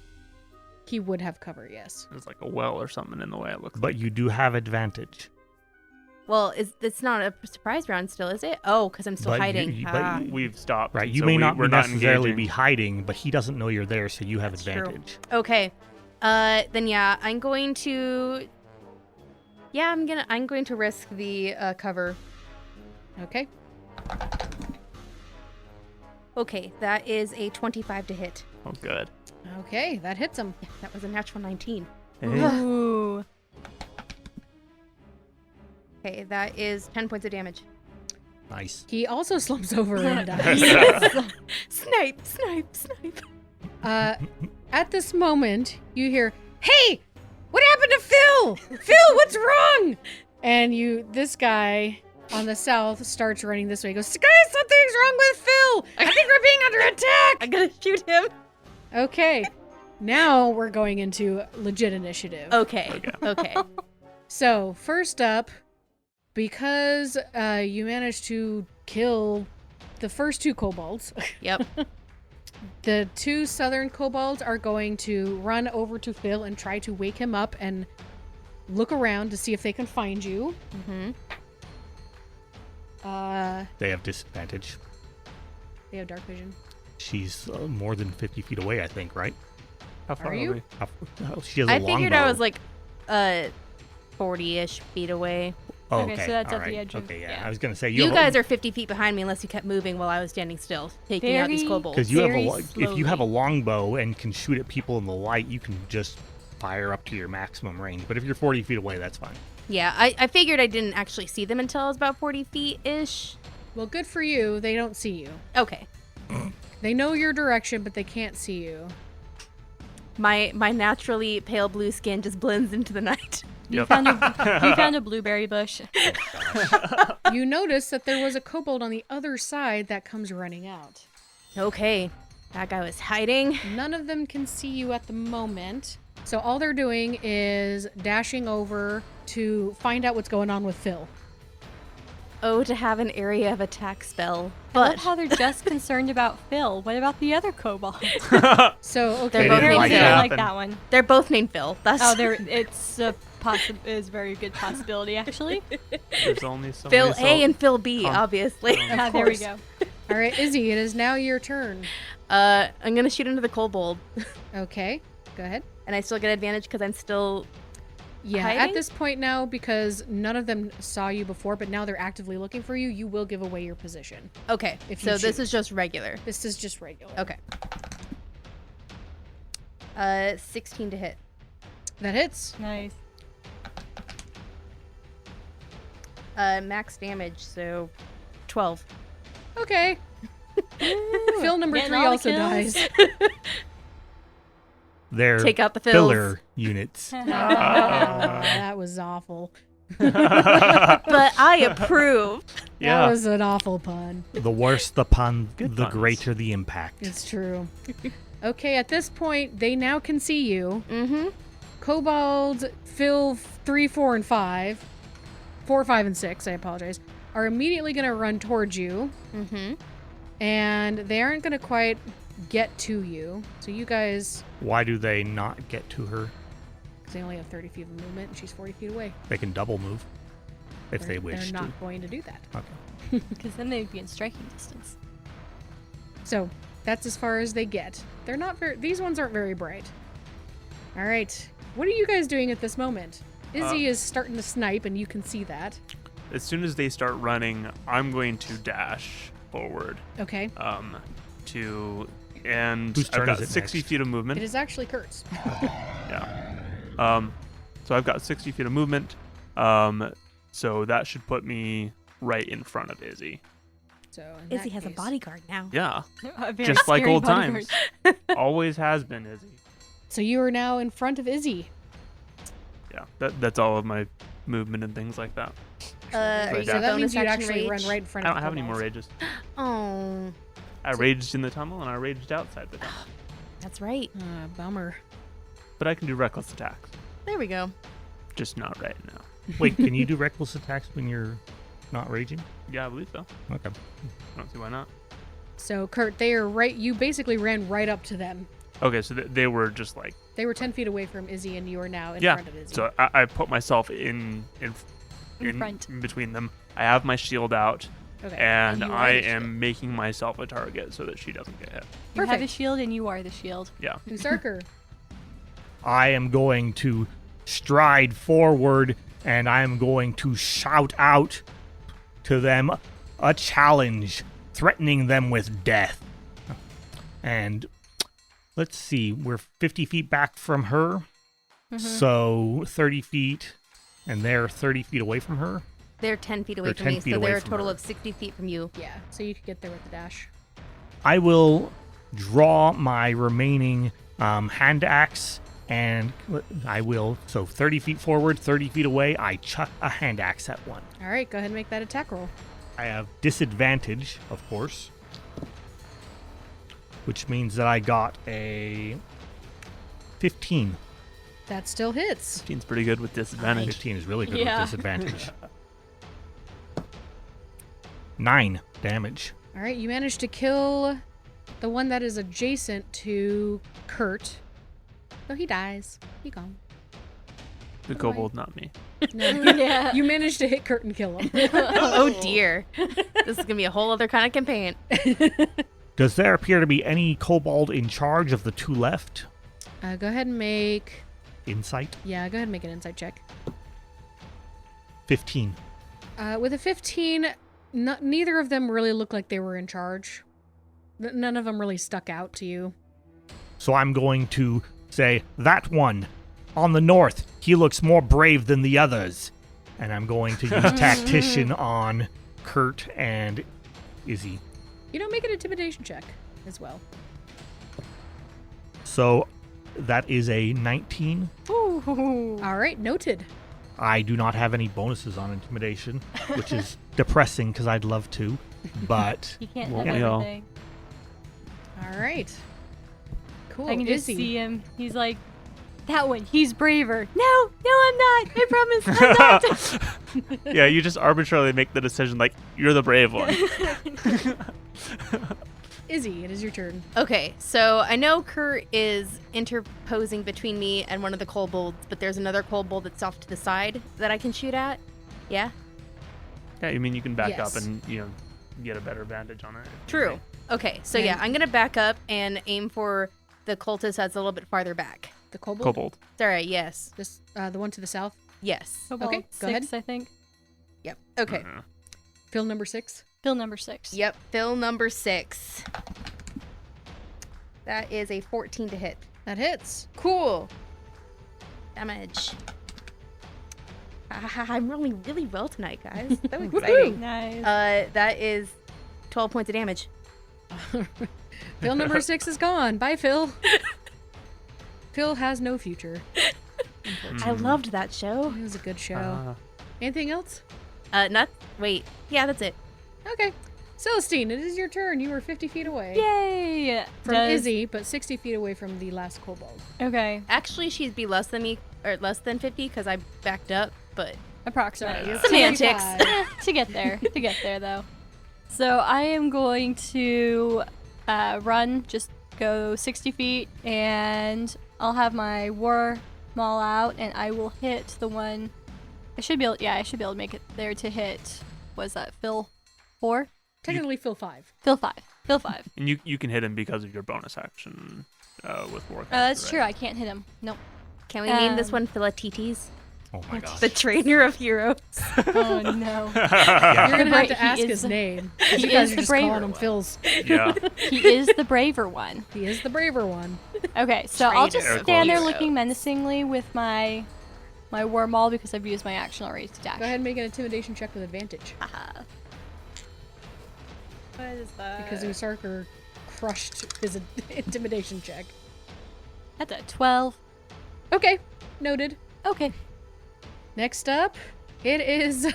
he would have cover, yes.
There's like a well or something in the way it looks
But you do have advantage.
Well, it's not a surprise round still, is it? Oh, because I'm still
But
hiding.
you-
Ah.
We've stopped.
Right, you
so
may not
we're not
necessarily
engaging.
be hiding, but he doesn't know you're there, so you have
That's true.
advantage.
Okay. Then yeah, I'm going to risk the cover.
Okay.
Okay, that is a 25 to hit.
Oh, good.
Okay, that hits him.
Yeah, that was a natural 19.
Hey.
Ooh.
Okay, that is 10 points of damage.
Nice.
He also slumps over and dies.
Snipe, snipe, snipe.
At this moment, you hear, "Hey, what happened to Phil? Phil, what's wrong?" And this guy on the south starts running this way. He goes, "Guys, something's wrong with Phil. I think we're being under attack."
I'm gonna shoot him.
Okay, now we're going into legit initiative.
Okay. Okay.
So first up, because you managed to kill the first two kobolds,
Yep.
the two southern kobolds are going to run over to Phil and try to wake him up and look around to see if they can find you.
Mm-hmm.
They have disadvantage.
They have dark vision.
She's more than 50 feet away, I think, right?
How far
Are
are
you?
we?
She has a
I
longbow.
figured I was like 40-ish feet away.
Oh,
Okay,
okay,
so that's
all
at the
right.
edge of-
Okay, yeah.
yeah.
I was going to say,
You
have
guys are 50 feet behind me unless you kept moving while I was standing still, taking out these
Very-
kobolds.
Because you have
Very
if you have a
slowly.
longbow and can shoot at people in the light, you can just fire up to your maximum range. But if you're 40 feet away, that's fine.
Yeah, I figured I didn't actually see them until I was about 40 feet-ish.
Well, good for you. They don't see you.
Okay.
They know your direction, but they can't see you.
My naturally pale blue skin just blends into the night.
You found a blueberry bush.
You notice that there was a kobold on the other side that comes running out.
Okay. That guy was hiding.
None of them can see you at the moment. So all they're doing is dashing over to find out what's going on with Phil.
Oh, to have an area of attack spell.
I love
But
how they're just concerned about Phil. What about the other kobold?
So, okay.
They're
They
both
didn't
named
like
Apparently they
Phil.
don't
that.
like that one.
They're both named Phil. That's
Oh, it's a is very good possibility actually.
There's only so
Phil
many
A and Phil B,
Huh.
obviously.
Of
There we
course.
go.
All right, Izzy, it is now your turn.
I'm gonna shoot into the kobold,
Okay, go ahead.
and I still get advantage because I'm still.
Yeah, at
Hiding?
this point now, because none of them saw you before, but now they're actively looking for you, you will give away your position.
Okay,
If
so
you
this
shoot.
is just regular.
This is just regular.
Okay. 16 to hit.
That hits.
Nice.
Max damage, so 12.
Okay. Phil number
Getting
3
all the
also
kills.
dies.
They're
Take out the fills.
filler units.
That was awful.
But I approve.
That was an awful pun.
The worse the pun,
Good
the
puns.
greater the impact.
It's true. Okay, at this point, they now can see you.
Mm-hmm.
Kobolds, Phil 3, 4, and 5. 4, 5, and 6, I apologize. Are immediately going to run towards you.
Mm-hmm.
And they aren't going to quite get to you. So you guys,
Why do they not get to her?
because they only have 30 feet of movement and she's 40 feet away.
They can double move if they wish
They're
to.
not going to do that.
Okay.
Because then they'd be in striking distance.
So that's as far as they get. They're not very, these ones aren't very bright. All right. What are you guys doing at this moment? Izzy is starting to snipe and you can see that.
As soon as they start running, I'm going to dash forward.
Okay.
And
Whose turn
I've got
is it
60
next?
feet of movement.
It is actually Kurt's.
Yeah. So I've got 60 feet of movement. So that should put me right in front of Izzy.
So in
Izzy
that
has a
case-
bodyguard now.
Yeah.
A very
Just like
scary
old
bodyguard.
times. Always has been Izzy.
So you are now in front of Izzy.
Yeah. That's all of my movement and things like that.
actually.
Are you
so
gonna
that means
bonus
you'd
action
actually
rage?
run right in front
I
of
don't
the
have any more
kobolds.
rages.
Oh,
I raged in the tunnel and I raged outside the tunnel.
that's right.
Bummer.
But I can do reckless attacks.
There we go.
Just not right now.
Wait, can you do reckless attacks when you're not raging?
Yeah, I believe so.
Okay.
I don't see why not.
So, Kurt, they are right. You basically ran right up to them.
Okay, so they were just like...
They were 10 feet away from Izzy, and you are now in
Yeah,
front of Izzy.
so I put myself in
front.
in between them. I have my shield out,
Okay.
and
you are
I
the
am
shield.
making myself a target so that she doesn't get hit.
You have a
Perfect.
shield and you are the shield.
Yeah.
Usarker.
I am going to stride forward and I am going to shout out to them a challenge, threatening them with death. And let's see, we're 50 feet back from her, so 30 feet, and they're 30 feet away from her.
They're 10 feet away
They're
from
10
me,
feet
so
away
they're a
from
total
her.
of 60 feet from you.
Yeah, so you could get there with the dash.
I will draw my remaining hand axe, and I will, so 30 feet forward, 30 feet away, I chuck a hand axe at one.
All right, go ahead and make that attack roll.
I have disadvantage, of course, which means that I got a 15.
That still hits.
15's pretty good with disadvantage.
15 is really good
Yeah.
with disadvantage. 9 damage.
All right, you managed to kill the one that is adjacent to Kurt. So he dies. He gone.
The kobold, not me.
No,
Yeah.
you managed to hit Kurt and kill him.
Oh dear. This is going to be a whole other kind of campaign.
Does there appear to be any kobold in charge of the two left?
Go ahead and make...
Insight?
Yeah, go ahead and make an insight check.
15.
With a 15, neither of them really look like they were in charge. None of them really stuck out to you.
So I'm going to say, that one, on the north, he looks more brave than the others. And I'm going to use Tactician on Kurt and Izzy.
You don't make an intimidation check as well.
So that is a 19.
Ooh.
All right, noted.
I do not have any bonuses on Intimidation, which is depressing because I'd love to, but
You can't
Won't
have
we all?
everything.
All right. Cool.
I can just
Izzy.
see him. He's like, that one, he's braver. No, I'm not. I promise, I'm not.
Yeah, you just arbitrarily make the decision like, you're the brave one.
Izzy, it is your turn.
Okay, so I know Kurt is interposing between me and one of the kobolds, but there's another kobold that's off to the side that I can shoot at. Yeah?
Yeah, you mean you can back
Yes.
up and, get a better advantage on it.
True. Okay, so yeah, I'm going to back up and aim for the cultist that's a little bit farther back.
The kobold?
Kobold.
It's all right, yes.
This, the one to the south?
Yes.
Kobold
Okay, go ahead.
6, I think.
Yep. Okay.
Uh-huh.
Fill number 6?
Bill number 6.
Yep, fill number 6. That is a 14 to hit.
That hits.
Cool. Damage. I'm rolling really well tonight, guys. So exciting.
Nice.
That is 12 points of damage.
Phil number 6 is gone. Bye, Phil. Phil has no future.
I loved that show.
It was a good show.
Uh,
Anything else?
Wait. Yeah, that's it.
Okay. Celestine, it is your turn. You were 50 feet away
Yay!
from
Does-
Izzy, but 60 feet away from the last kobold.
Okay,
Actually, she'd be less than me, or less than 50 because I backed up, but
approximately.
Semantics.
To get there though. So I am going to run, just go 60 feet, and I'll have my war maul out, and I will hit the one. I should be able to make it there to hit. Was that Phil 4?
Technically, Phil 5.
Phil 5. Phil 5.
and you can hit him because of your bonus action with war.
That's true. I can't hit him. Nope.
can we name this one Philatites?
oh my gosh.
The trainer of heroes.
Oh no.
You're going to have
He
to ask
is-
his name.
he
You guys
is
are
the
just calling
braver
him
one.
Phil's.
Yeah.
He is the braver one.
He is the braver one.
Okay, so I'll just
Traitor.
stand there
Hero.
looking menacingly with my war maul because I've used my action already to dash.
Go ahead and make an intimidation check with advantage.
What is that?
Because Usarker crushed his intimidation check.
That's a 12.
Okay, noted.
Okay.
Next up, it is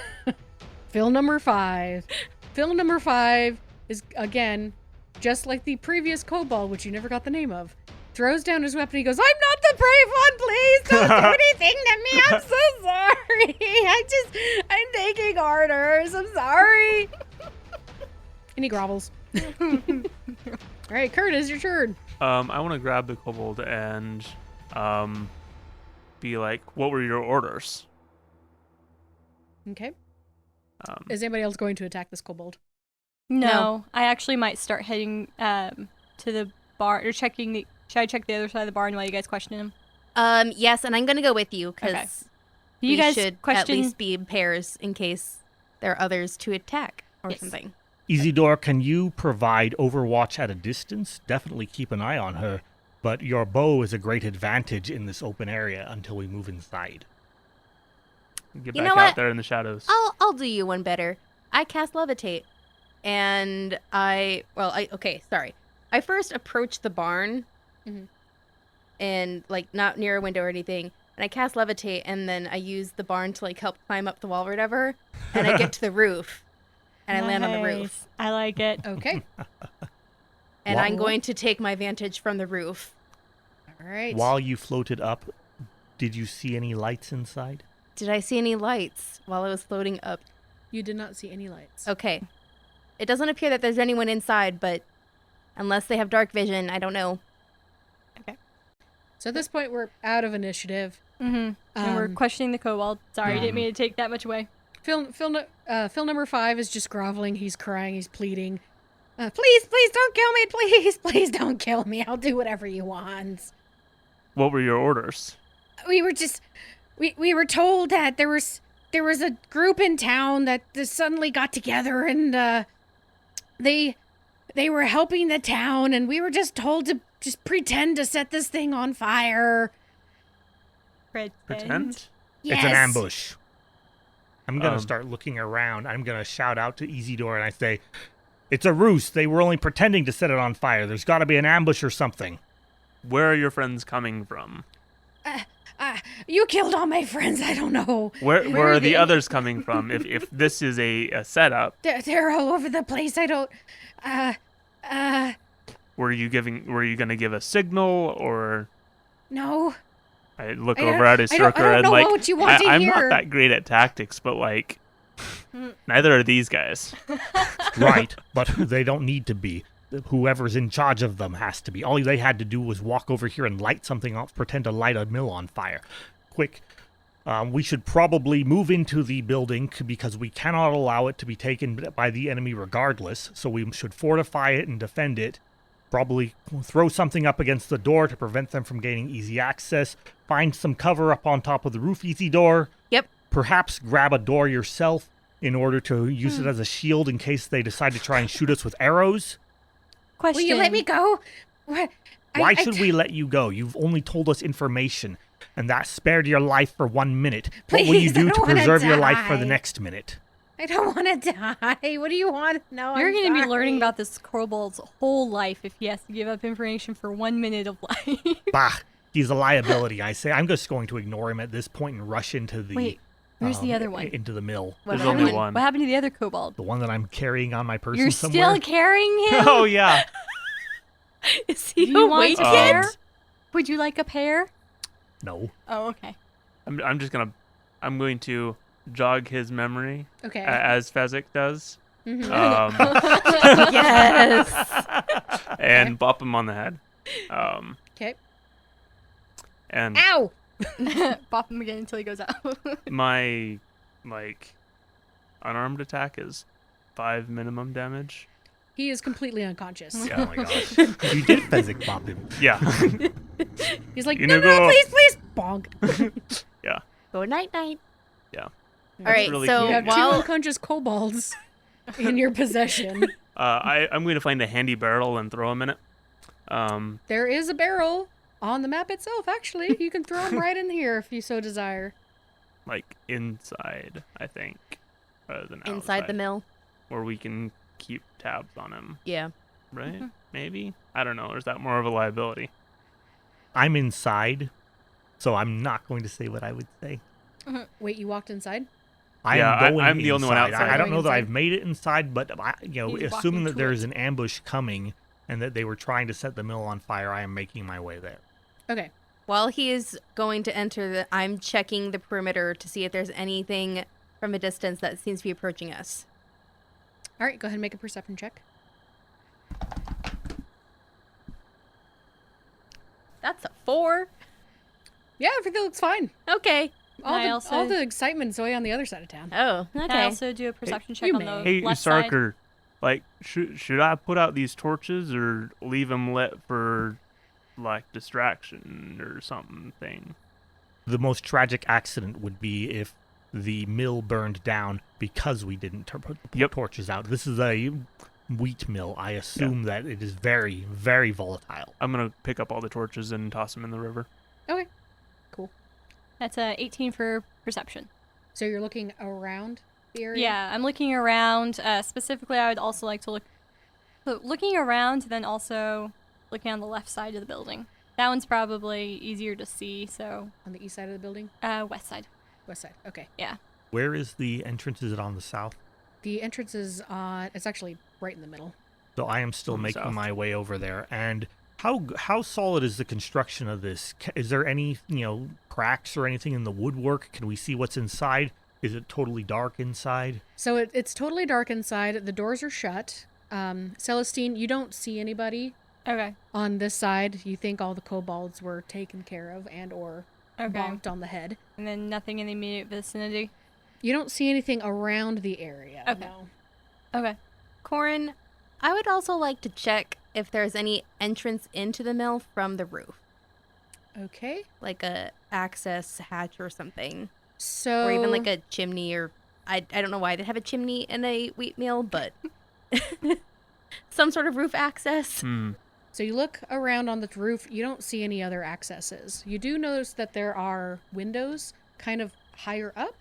Fill number 5. Fill number 5 is, again, just like the previous kobold, which you never got the name of, throws down his weapon. He goes, I'm not the brave one, please don't do anything to me. I'm so sorry. I'm taking orders. I'm sorry. And he grovels. All right, Curtis, your turn.
I want to grab the kobold and be like, what were your orders?
Okay. Is anybody else going to attack this kobold?
No. I actually might start heading to the bar or checking the. Should I check the other side of the barn while you guys question him?
Yes, and I'm gonna go with you because
Okay.
we
guys
should at least be in pairs in case there are others to attack or
Yes.
something.
Isidore, can you provide overwatch at a distance? Definitely keep an eye on her, but your bow is a great advantage in this open area until we move inside.
Get
You
back
know
out
what?
there in the shadows.
I'll do you one better. I cast levitate, and I first approach the barn,
Mhm.
and like not near a window or anything, and I cast levitate, and then I use the barn to like help climb up the wall or whatever, and I get to the roof, and I land on the roof,
Nice. I like it.
Okay.
and
Wow.
I'm going to take my vantage from the roof.
All right.
While you floated up, did you see any lights inside?
Did I see any lights while I was floating up?
You did not see any lights.
Okay. It doesn't appear that there's anyone inside, but unless they have dark vision, I don't know.
So at this point, we're out of initiative.
Mm-hmm. And we're
Um,
questioning the kobold. Sorry, didn't mean to take that much away.
Phil number 5 is just groveling. He's crying. He's pleading. Please don't kill me. Please don't kill me. I'll do whatever you want.
What were your orders?
We were just, we were told that there was a group in town that suddenly got together and they were helping the town, and we were just told to just pretend to set this thing on fire.
Pretend?
Yes.
It's an ambush. I'm going to
Um,
start looking around. I'm going to shout out to Isidore and I say, it's a ruse. They were only pretending to set it on fire. There's got to be an ambush or something.
Where are your friends coming from?
You killed all my friends. I don't know.
Where
Where
are
are
the
they?
others coming from? If this is a setup,
They're all over the place. I don't.
were you going to give a signal, or
No.
I look
I don't-
over at his
I don't
circle and
know
like
what you want to
I'm
hear.
not that great at tactics, but like neither are these guys.
Right, but they don't need to be. Whoever's in charge of them has to be. All they had to do was walk over here and light something off, pretend to light a mill on fire. Quick. We should probably move into the building because we cannot allow it to be taken by the enemy regardless, so we should fortify it and defend it. Probably throw something up against the door to prevent them from gaining easy access. Find some cover up on top of the roof, easy door.
Yep.
Perhaps grab a door yourself in order to use it as a shield in case they decide to try and shoot us with arrows.
Question.
Will you let me go? What?
Why should we let you go? You've only told us information, and that spared your life for 1 minute. What will you
Please, I
do
don't
to
wanna
preserve your life for the
die.
next minute?
I don't want to die. What do you want? No,
You're
I'm
going to be
sorry.
learning about this kobold's whole life if he has to give up information for 1 minute of life.
Bah, he's a liability, I say. I'm just going to ignore him at this point and rush into the
Wait, where's the other one?
into the mill.
What
There's
about
only
him?
one.
What happened to the other kobold?
The one that I'm carrying on my person
You're
somewhere.
still carrying him?
Oh yeah.
Is
Do
he
you want
awake
a
Um,
yet?
pair? Would you like a pair?
No.
Oh, okay.
I'm going to jog his memory
Okay.
as Fezzik does.
Mhm.
Yes.
And bop him on the head.
Okay.
And
Ow!
Bop him again until he goes out.
my unarmed attack is 5 minimum damage.
He is completely unconscious.
Oh my gosh. You did Fezzik bop him.
Yeah.
He's like,
You
no,
know, go-
please, bonk.
Yeah.
Go night night.
Yeah.
All right,
really
so
You
cute.
have two
while
unconscious kobolds in your possession.
I'm going to find a handy barrel and throw him in it.
There is a barrel on the map itself, actually. You can throw him right in here if you so desire.
Like inside, I think, rather than
inside
outside,
the mill.
where we can keep tabs on him.
Yeah.
Right? Maybe. I don't know. Or is that more of a liability?
I'm inside, so I'm not going to say what I would say.
Wait, you walked inside?
I'm
the only one
inside.
outside.
I don't know that
Inside?
I've made it inside, but
He's
assuming
walking
that there
towards
is an ambush coming and that they were trying to set the mill on fire, I am making my way there.
Okay.
While he is going to enter, I'm checking the perimeter to see if there's anything from a distance that seems to be approaching us.
All right, go ahead and make a perception check.
That's a 4.
Yeah, everything looks fine.
Okay.
All the excitement's way on the other side of town.
Oh,
Can I
okay.
also do a perception check
you
on
may.
the
Hey,
left side?
Sarker, like, should I put out these torches or leave them lit for, like, distraction or something?
The most tragic accident would be if the mill burned down because we didn't put the torches out. This is a wheat mill. I assume that it is very, very volatile.
I'm going to pick up all the torches and toss them in the river.
Okay. Cool.
That's a 18 for perception.
So you're looking around the area?
Yeah, I'm looking around. Specifically, I would also like to looking around, then also looking on the left side of the building. That one's probably easier to see, so...
On the east side of the building?
West side.
West side. Okay.
Yeah.
Where is the entrance? Is it on the south?
The entrance is it's actually right in the middle.
So I am still
On the
making
south.
my way over there. And how solid is the construction of this? Is there any, cracks or anything in the woodwork? Can we see what's inside? Is it totally dark inside?
So it's totally dark inside. The doors are shut. Celestine, you don't see anybody
Okay.
on this side. You think all the kobolds were taken care of and or
Okay.
bonked on the head.
And then nothing in the immediate vicinity.
You don't see anything around the area.
Okay.
No.
Okay.
Corrin, I would also like to check if there's any entrance into the mill from the roof.
Okay.
Like a access hatch or something.
So
Or even like a chimney or... I don't know why they have a chimney in a wheat mill, but... some sort of roof access.
So you look around on the roof, you don't see any other accesses. You do notice that there are windows kind of higher up,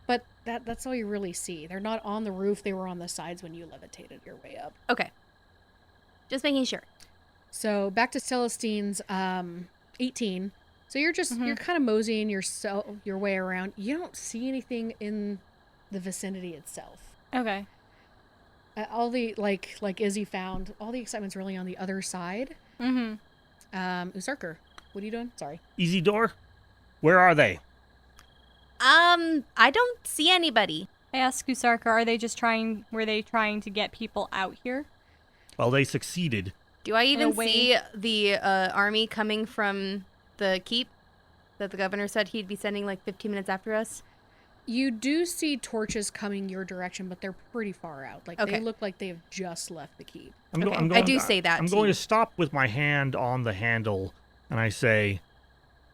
but that's all you really see. They're not on the roof, they were on the sides when you levitated your way up.
Okay. Just making sure.
So back to Celestine's 18. So you're just you're kind of moseying your way around. You don't see anything in the vicinity itself.
Okay.
All the like Izzy found, all the excitement's really on the other side.
Mm-hmm.
Usarker, what are you doing? Sorry.
Easy door? Where are they?
I don't see anybody.
I asked Kusarka, were they trying to get people out here?
Well, they succeeded.
Do I even
way.
see the army coming from the keep that the governor said he'd be sending like 15 minutes after us?
You do see torches coming your direction, but they're pretty far out. Like
Okay.
they look like they've just left the keep.
I do say that
I'm
to
going
you.
to stop with my hand on the handle, and I say,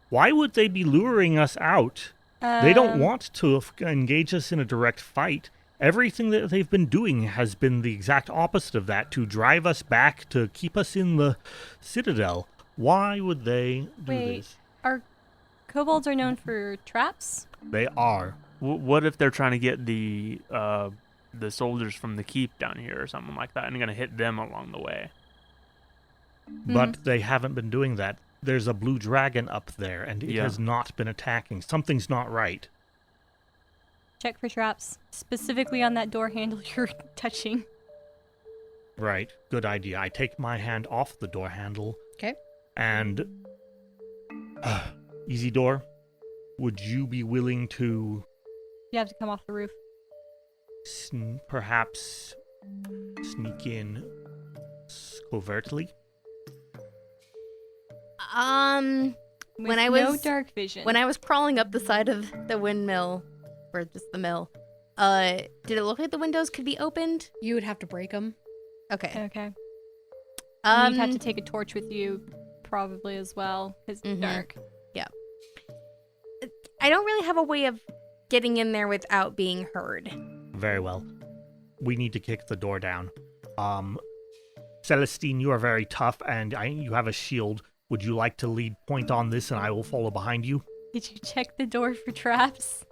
why would they be luring us out? They don't want to engage us in a direct fight. Everything that they've been doing has been the exact opposite of that, to drive us back, to keep us in the citadel. Why would they do this?
Our kobolds are known for traps?
They are.
What if they're trying to get the soldiers from the keep down here or something like that and going to hit them along the way?
But they haven't been doing that. There's a blue dragon up there, and it
Yeah.
has not been attacking. Something's not right.
Check for traps, specifically on that door handle you're touching.
Right. Good idea. I take my hand off the door handle.
Okay.
And... Easy door, would you be willing to
You have to come off the roof.
perhaps sneak in covertly?
With
I
no
was-
dark vision.
When I was crawling up the side of the windmill, or just the mill, did it look like the windows could be opened?
You would have to break them.
Okay.
Okay. And you'd have to take a torch with you, probably as well, because it's dark.
I don't really have a way of getting in there without being heard.
Very well. We need to kick the door down. Celestine, you are very tough, and you have a shield. Would you like to lead point on this, and I will follow behind you?
Did you check the door for traps?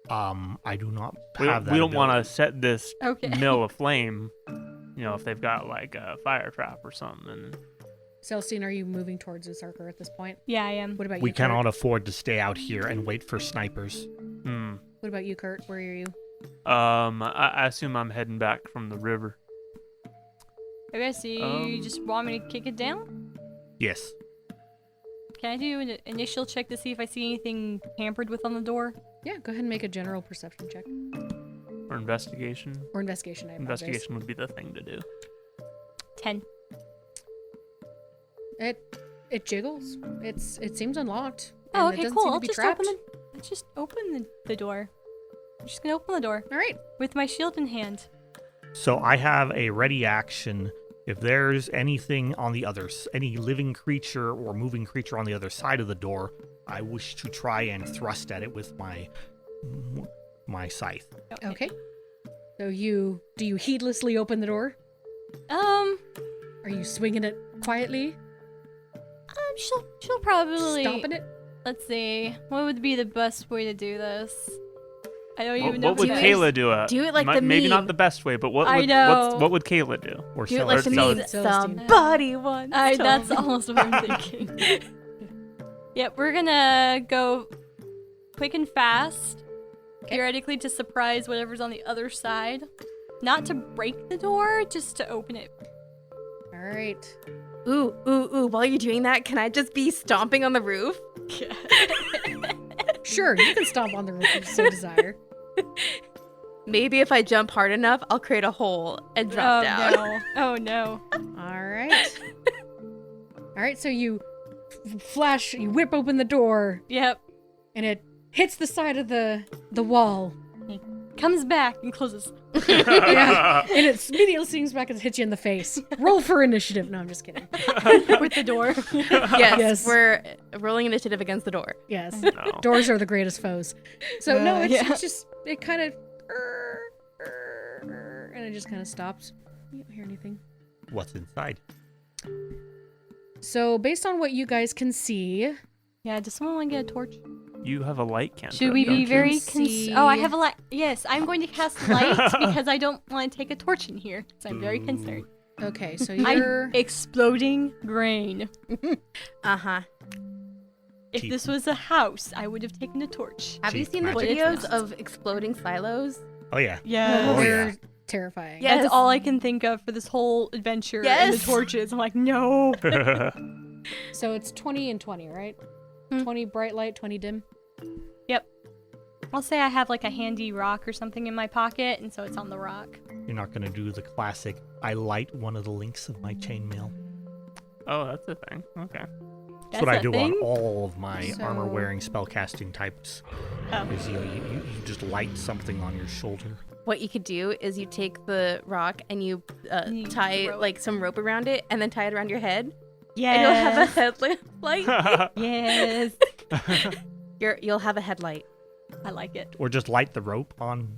I do not
We
have that.
don't want
ability.
to set this
Okay.
mill aflame. If they've got like a fire trap or something.
Celestine, are you moving towards Usarker at this point?
Yeah, I am.
What about
We
you?
cannot
Kurt?
afford to stay out here and wait for snipers.
What about you, Kurt? Where are you?
I assume I'm heading back from the river.
Okay, so you just want me to kick it down?
Yes.
Can I do an initial check to see if I see anything tampered with on the door?
Yeah, go ahead and make a general perception check.
Or investigation.
Or investigation, I apologize.
Investigation would be the thing to do.
10.
It jiggles. It seems unlocked.
Oh,
and it
okay,
doesn't
cool.
seem to
I'll
be
just
trapped.
open the door. I'm just gonna open the door
All right.
with my shield in hand.
So I have a ready action. If there's anything on the any living creature or moving creature on the other side of the door, I wish to try and thrust at it with my scythe.
Okay. So do you heedlessly open the door? Are you swinging it quietly?
She'll probably
Stomping it?
Let's see. What would be the best way to do this? I don't even know.
What would
what
Kayla do?
Do it like the
maybe
meme.
not the best way, but what
I
would
know.
what would Kayla do?
Or
Do it like the
Celestine.
meme.
Celestine.
Somebody once told
That's
me.
almost what I'm thinking. Yep, we're gonna go quick and fast, theoretically to surprise whatever's on the other side. Not to break the door, just to open it.
All right.
Ooh. While you're doing that, can I just be stomping on the roof?
Sure, you can stomp on the roof if you so desire.
Maybe if I jump hard enough, I'll create a hole and drop down.
No. Oh no.
All right. All right, so you you whip open the door,
Yep.
and it hits the side of the wall.
Comes back and closes.
Yeah, and it immediately swings back and hits you in the face. Roll for initiative. No, I'm just kidding.
With the door.
Yes, we're rolling initiative against the door.
Yes,
No.
doors are the greatest foes. So no, it's just it kind of and it just kind of stops. You don't hear anything.
What's inside?
So based on what you guys can see,
Yeah, does someone want to get a torch?
You have a light cantrip.
Should we
don't
be
you?
very
See.
Oh, I have a light. Yes, I'm going to cast light because I don't want to take a torch in here. So I'm very concerned.
okay, so
I'm
you're
exploding grain.
Uh-huh.
If this was a house, I would have taken a torch.
Have you
Cheap
seen the
magic.
videos of exploding silos?
Oh yeah.
Yeah.
Oh,
they're
yeah.
terrifying.
Yeah.
That's
Yes.
all I can think of for this whole adventure. And the
Yes.
torches. I'm like, no.
So it's 20 and 20, right?
Hmm.
20 bright light, 20 dim.
I'll say I have like a handy rock or something in my pocket, and so it's on the rock.
You're not going to do the classic, I light one of the links of my chainmail.
Oh, that's a thing. Okay.
That's what I
a
do
thing?
on all of my
So-
armor-wearing spellcasting types.
Oh.
Is you just light something on your shoulder.
What you could do is you take the rock and you
You
tie
rope.
like some rope around it and then tie it around your head.
Yes.
And you'll have a headlight.
Yes.
You'll have a headlight.
I like it.
Or just light the rope on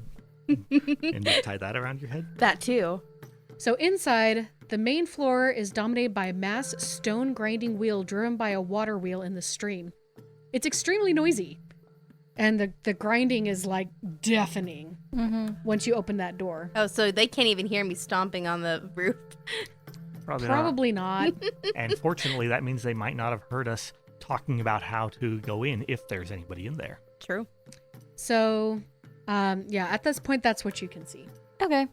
and just tie that around your head.
That too.
So inside, the main floor is dominated by a mass stone grinding wheel driven by a water wheel in the stream. It's extremely noisy. And the grinding is like deafening once you open that door.
Oh, so they can't even hear me stomping on the roof.
Probably not.
And fortunately, that means they might not have heard us talking about how to go in if there's anybody in there.
True.
So, yeah, at this point, that's what you can see.
Okay.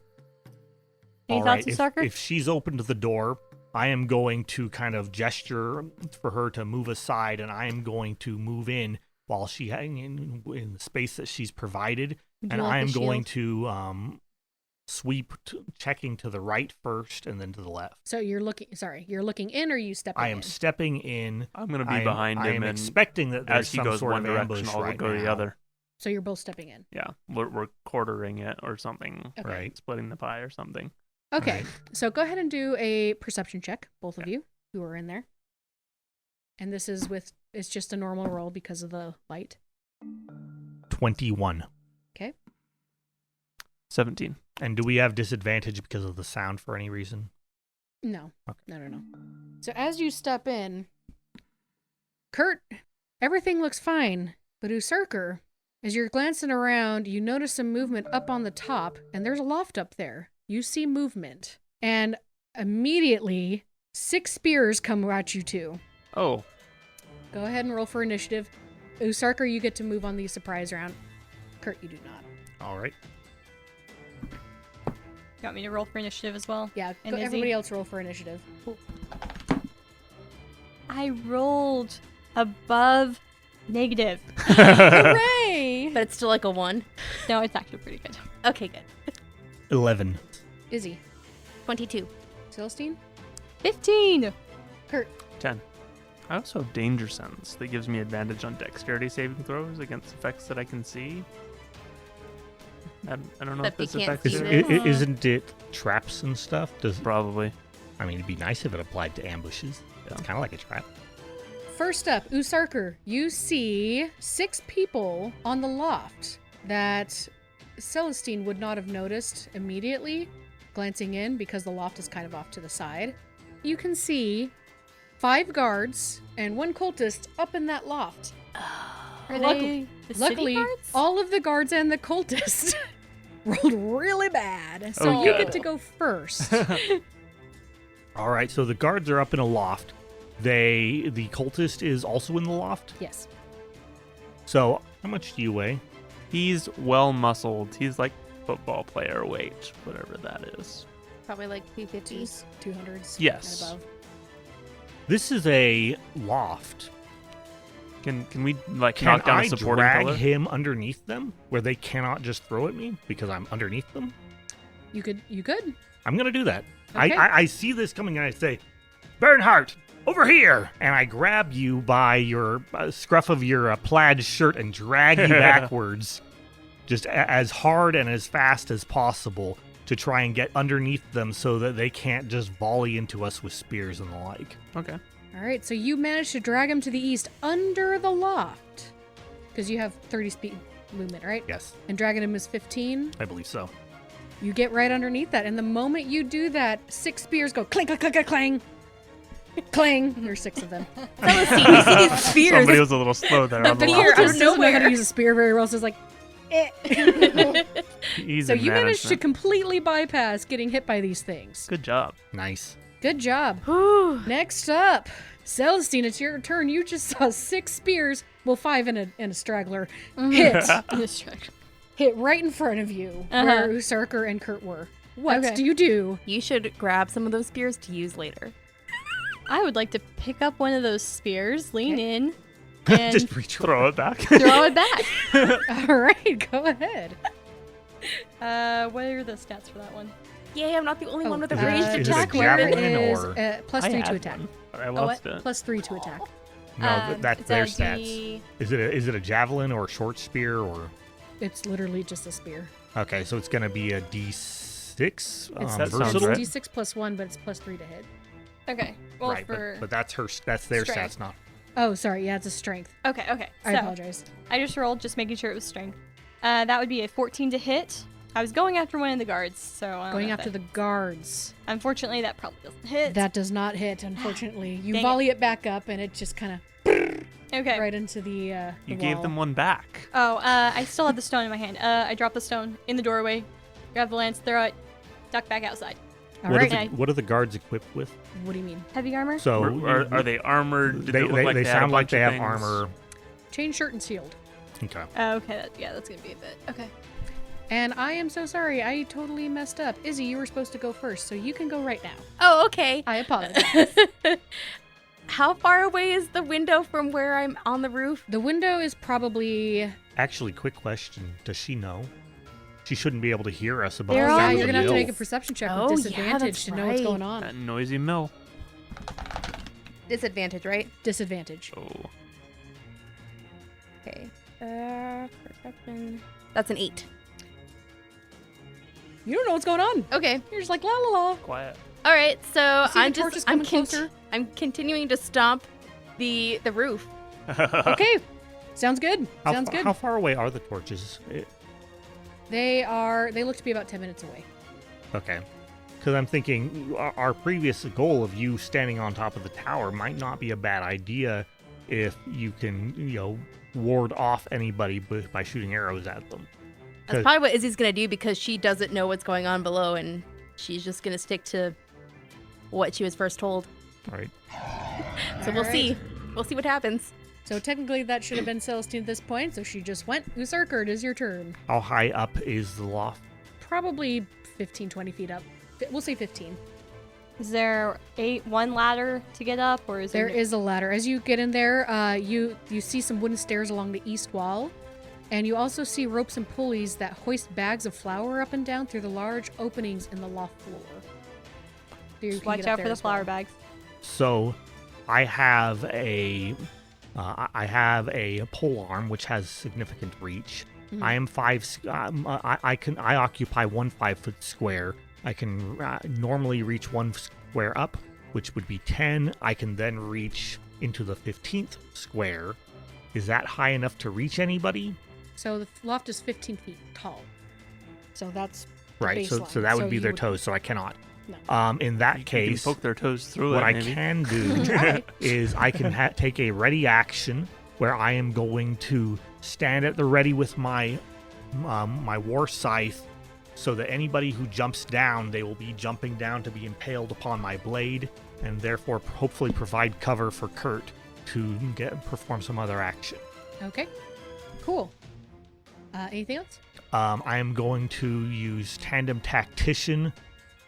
Any
All
thoughts,
right,
Starker?
if she's opened the door, I am going to kind of gesture for her to move aside, and I am going to move in while she in the space that she's provided,
Would
and
you like
I am
the
going
shield?
to sweep, checking to the right first, and then to the left.
So you're looking in or you stepping
I
in?
am stepping in.
I'm gonna be
I am-
behind
I
him,
am
and
expecting that there's
as he
some
goes
sort
one
of
direction,
ambush
I'll
right
go the
now.
other.
So you're both stepping in.
Yeah, we're quartering it or something.
Okay.
Right.
Splitting the pie or something.
Okay,
Right.
so go ahead and do a perception check, both of you who are in there. And this is it's just a normal roll because of the light.
21.
17.
And do we have disadvantage because of the sound for any reason?
No.
Okay.
No. So as you step in, Kurt, everything looks fine, but Usurker, as you're glancing around, you notice some movement up on the top, and there's a loft up there. You see movement, and immediately 6 spears come at you too.
Oh,
Go ahead and roll for initiative. Usurker, you get to move on the surprise round. Kurt, you do not.
All right.
You want me to roll for initiative as well?
Yeah,
And Izzy?
everybody else roll for initiative.
I rolled above negative.
Hooray!
But it's still like a 1.
No, it's actually pretty good.
Okay, good.
11.
Izzy.
22.
Celestine.
15.
Kurt.
10. I also have danger sense that gives me advantage on dexterity saving throws against effects that I can see. I don't know
That
if this
they can't
affects
see
it.
this.
Isn't it traps and stuff?
Probably.
I mean, it'd be nice if it applied to ambushes. It's kind of like a trap.
First up, Usarker. You see 6 people on the loft that Celestine would not have noticed immediately glancing in because the loft is kind of off to the side. You can see 5 guards and 1 cultist up in that loft.
Are
Luckily-
they the
Luckily,
city guards?
all of the guards and the cultist rolled really bad. So
Oh,
you
good.
get to go first.
All right, so the guards are up in a loft. The cultist is also in the loft.
Yes.
So how much do you weigh?
He's well muscled. He's like football player weight, whatever that is.
Probably like 250.
200s
Yes.
and above.
This is a loft.
Can we like
Can
knock down
I
a supporting
drag
pillar?
him underneath them where they cannot just throw at me because I'm underneath them?
You could.
I'm going to do that.
Okay.
I see this coming and I say, Bernhardt, over here! And I grab you by your scruff of your plaid shirt and drag you backwards just as hard and as fast as possible to try and get underneath them so that they can't just volley into us with spears and the like.
Okay.
All right, so you managed to drag him to the east under the loft because you have 30 speed movement, right?
Yes,
And dragging him is 15.
I believe so.
You get right underneath that, and the moment you do that, 6 spears go clink, clink, clink, clang, clang. There's 6 of them.
Celestine, you see these spears.
Somebody was a little slow there on the
The
Spear
line.
out of
cultist doesn't know how to
nowhere.
use a spear very well, so it's like, eh.
He's
So
in
you managed to
management.
completely bypass getting hit by these things.
Good job.
Nice.
Good job.
Whew.
Next up, Celestine, it's your turn. You just saw 6 spears, well, 5 and a straggler, hit right in front of you, where Usarker and Kurt were. What
Okay.
do you do?
You should grab some of those spears to use later.
I would like to pick up one of those spears, lean in, and
Just reach
Throw it back.
throw it back.
All right, go ahead.
What are the stats for that one?
Yay, I'm not the only one with a
Is it-
ranged
is it a
attack
javelin?
weapon.
Is
or-
plus
I
3 to
had
attack.
one, but I lost it.
Plus 3 to attack.
No, that's
It's
their
a
stats.
D-
Is it a javelin or a short spear or?
It's literally just a spear.
Okay, so it's gonna be a D6
It's
that sounds
versatile.
right.
D6 plus 1, but it's plus 3 to hit.
Okay. Well,
Right,
for
but that's their
strength.
stats, not.
Oh, sorry. Yeah, it's a strength.
okay.
I
So
apologize.
I just rolled, just making sure it was strength. That would be a 14 to hit. I was going after one of the guards, so I don't
Going
know if
after
that-
the guards.
Unfortunately, that probably doesn't hit.
That does not hit, unfortunately. You
Dang
volley it back up, and it just kind of
okay.
right into the
You
wall.
gave them one back.
Oh, I still have the stone in my hand. I drop the stone in the doorway, grab the lance, throw it, duck back outside.
All
What,
right.
what are the guards equipped with?
What do you mean?
Heavy armor?
So
Are they armored? Did
they
look like
they
had a
sound like
bunch
they
of
have
things?
armor.
Chain, shirt, and shield.
Okay.
Okay, that's gonna be a bit. Okay.
And I am so sorry. I totally messed up. Izzy, you were supposed to go first, so you can go right now.
Oh, okay.
I apologize.
How far away is the window from where I'm on the roof?
The window is probably...
Actually, quick question: does she know? She shouldn't be able to hear us above
They're
the
on
sound
Yeah,
of
you're
the
going to have to
mill.
make a perception check
Oh,
with
yeah,
disadvantage
that's
to know what's
right.
going
That
on.
noisy mill.
Disadvantage, right?
Disadvantage.
Oh.
Okay. Perception. That's an 8.
You don't know what's going on.
Okay.
You're just like, la la la.
Quiet.
All right. So
See the
I'm
torches
just
coming closer?
I'm continuing to stomp the roof.
Okay. Sounds good. Sounds good.
How far away are the torches?
They look to be about 10 minutes away.
Okay. Because I'm thinking our previous goal of you standing on top of the tower might not be a bad idea if you can, ward off anybody by shooting arrows at them.
That's probably what Izzy's gonna do because she doesn't know what's going on below, and she's just gonna stick to what she was first told.
Right.
So we'll
All
see.
right.
We'll see what happens.
So technically that should have been Celestine at this point, so she just went. Usurker, it is your turn.
How high up is the loft?
Probably 15, 20 feet up. We'll say 15.
Is there one ladder to get up, or is
There is a ladder. As you get in there, you see some wooden stairs along the east wall, and you also see ropes and pulleys that hoist bags of flour up and down through the large openings in the loft floor. So you can
Watch
get up
out
there
for the
as
flour
well.
bags.
So, I have a pole arm which has significant reach.
Mhm.
I am I occupy 1 5-foot square. I can normally reach 1 square up, which would be 10. I can then reach into the 15th square. Is that high enough to reach anybody?
So the loft is 15 feet tall. So that's the
Right. So
baseline.
that would be
you
their toes. So I cannot.
No.
In that
You can
case,
poke their toes through
what
it,
I
maybe.
can do
Try.
is I can take a ready action where I am going to stand at the ready with my my war scythe, so that anybody who jumps down, they will be jumping down to be impaled upon my blade, and therefore hopefully provide cover for Kurt to perform some other action.
Okay. Cool. Anything else?
I am going to use Tandem Tactician.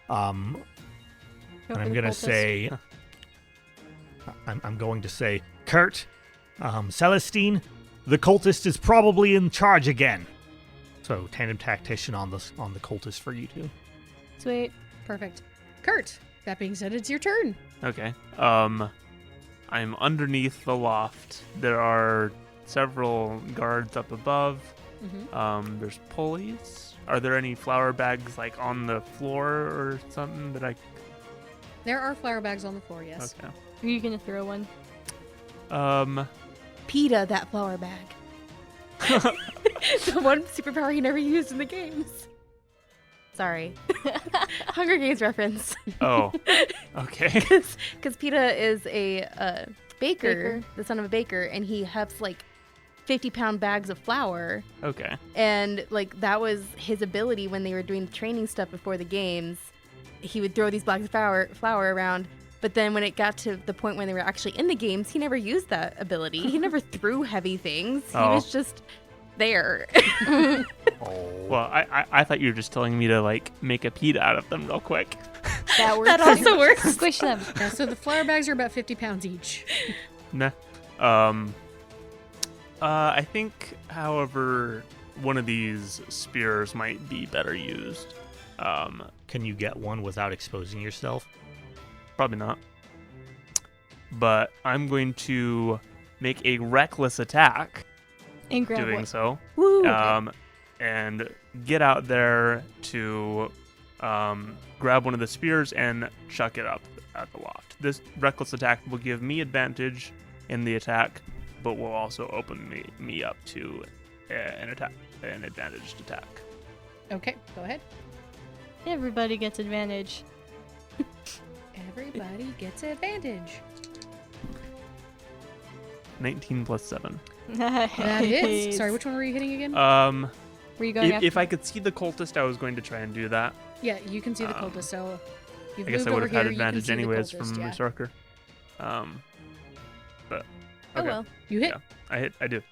And I'm gonna say, I'm going to say, Kurt, Celestine, the cultist is probably in charge again. So Tandem Tactician on the cultist for you two.
Sweet.
Perfect. Kurt, that being said, it's your turn.
Okay. I'm underneath the loft. There are several guards up above.
Mm-hmm.
There's pulleys. Are there any flour bags like on the floor or something that I?
There are flour bags on the floor, yes.
Okay.
Are you gonna throw one?
PETA that flour bag. The one superpower he never used in the games. Sorry. Hunger Games reference.
Oh. Okay.
Because PETA is a baker, the son of a baker, and he hefts like 50-pound bags of flour.
Okay.
And like that was his ability when they were doing the training stuff before the games. He would throw these bags of flour around. But then when it got to the point when they were actually in the games, he never used that ability. He never threw heavy things. He
Oh.
was just there.
Well, I thought you were just telling me to like make a PETA out of them real quick.
That works.
That also works.
Squish them.
Yeah, so the flour bags are about 50 pounds each.
Nah. I think, however, one of these spears might be better used.
Can you get one without exposing yourself?
Probably not. But I'm going to make a reckless attack
And grab
doing
one.
so.
Woo.
And get out there to grab one of the spears and chuck it up at the loft. This reckless attack will give me advantage in the attack, but will also open me up to an advantaged attack.
Okay, go ahead.
Everybody gets advantage.
Everybody gets advantage.
19 plus 7.
That hits. Sorry, which one were you hitting again?
Were you going after?
If I could see the cultist, I was going to try and do that.
Yeah, you can see the cultist, so you've
I guess
moved
I would
over
have had
here, you can
advantage
see the
anyways
cultist,
from
yeah.
Berserker. But
Oh
okay.
well.
You hit.
Yeah, I do.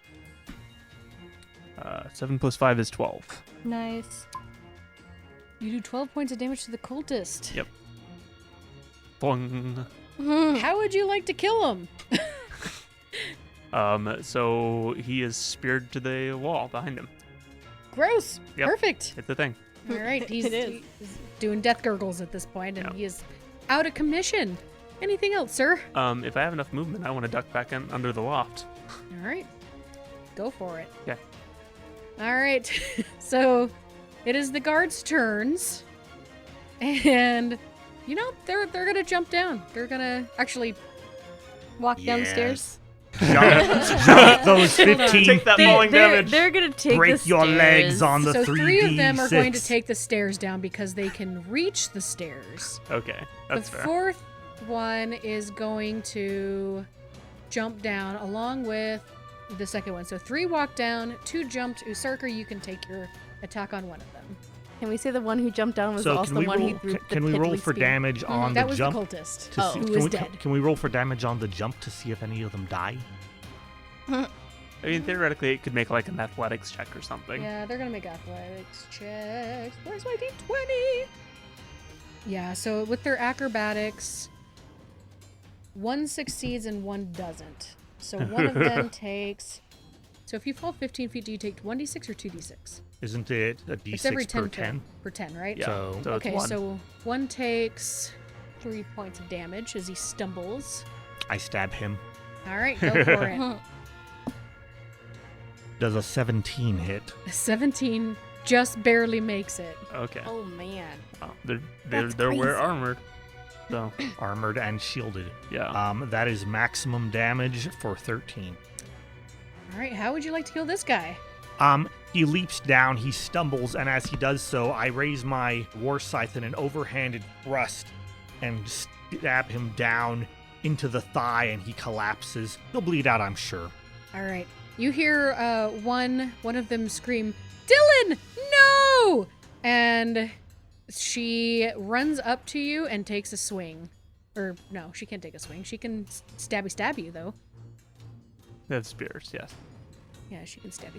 7 plus 5 is 12.
Nice.
You do 12 points of damage to the cultist.
Yep. Boing.
How would you like to kill him?
So he is speared to the wall behind him.
Gross.
Yep.
Perfect.
It's a thing.
All right, he's
It is.
doing death gurgles at this point, and
Yeah.
he is out of commission. Anything else, sir?
If I have enough movement, I want to duck back in under the loft.
All right, go for it.
Okay.
All right, so it is the guards' turns, and you know they're gonna jump down. They're gonna actually.
Walk down the stairs.
Jump those 15
Take that
feet.
falling damage.
They're gonna take
Break
the
your
stairs.
legs on the
So
3D6.
three of them are going to take the stairs down because they can reach the stairs.
Okay, that's
the
fair.
fourth one is going to jump down along with the second one. So 3 walk down, 2 jumped. Usurker, you can take your attack on one of them.
Can we say the one who jumped down was
So
also
can
the
we
one
roll?
who threw the
Can we roll
piddly
for
spear?
damage on
That
the
was
jump?
the cultist
to
Oh.
see,
who
can,
is
we,
dead.
can we roll for damage on the jump to see if any of them die?
I mean, theoretically, it could make like an athletics check or something.
Yeah, they're gonna make athletics checks. Where's my D20? Yeah, so with their acrobatics, one succeeds and one doesn't. So one of them takes. So if you fall 15 feet, do you take 1d6 or 2d6?
Isn't it a
It's every
d6
10
per 10?
per 10, right?
Yeah.
So-
it's
Okay,
one.
so one takes 3 points of damage as he stumbles.
I stab him.
All right, go for it.
Does a 17 hit?
A 17 just barely makes it.
Okay.
Oh man.
Oh,
That's
they're
crazy.
armored. So
Armored and shielded.
yeah.
That is maximum damage for 13.
All right, how would you like to kill this guy?
He leaps down, he stumbles, and as he does so, I raise my war scythe in an overhanded thrust and stab him down into the thigh, and he collapses. He'll bleed out, I'm sure.
All right, you hear one of them scream, "Dylan, no!" And she runs up to you and takes a swing. Or no, she can't take a swing. She can stab you though.
They have spears, yes.
Yeah, she can stab.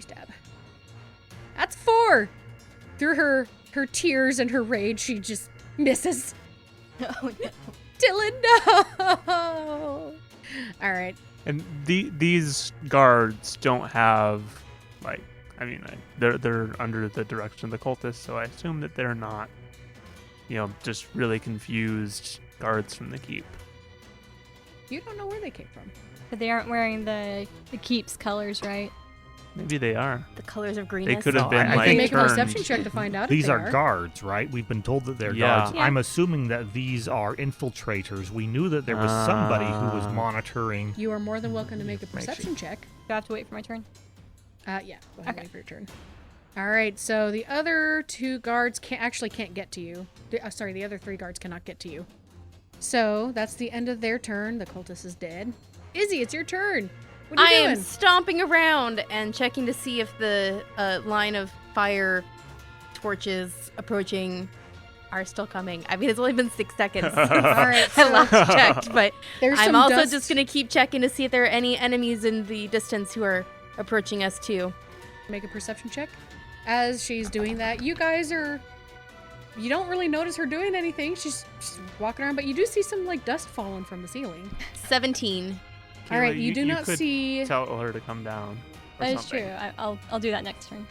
That's 4. Through her tears and her rage, she just misses.
Oh, no.
Dylan, no! All right.
And these guards don't have, like, I mean, they're under the direction of the cultists, so I assume that they're not, just really confused guards from the keep.
You don't know where they came from.
But they aren't wearing the keep's colors, right?
Maybe they are.
The colors of
They
Greenest.
could have
No,
been
I
You
like
can make a
turned.
perception check to find out if
These
they
are guards, right? We've been told that they're
Yeah.
guards.
Yeah.
I'm assuming that these are infiltrators. We knew that there was somebody who was monitoring.
You are more than welcome to make a perception check.
Do I have to wait for my turn?
Yeah, go ahead and
Okay.
wait for your turn. All right, so the other 2 guards can't get to you. Sorry, the other 3 guards cannot get to you. So that's the end of their turn. The cultist is dead. Izzy, it's your turn. What are
I
you
am
doing?
stomping around and checking to see if the line of fire torches approaching are still coming. I mean, it's only been 6 seconds since
All right,
I
so
last checked, but
there's
I'm
some
also
dust.
just going to keep checking to see if there are any enemies in the distance who are approaching us too.
Make a perception check. As she's doing that, you guys are. You don't really notice her doing anything. She's walking around, but you do see some like dust falling from the ceiling.
17.
All right,
Kayla,
you do not
could
see.
tell her to come down. Or
That is
something.
true. I'll do that next turn.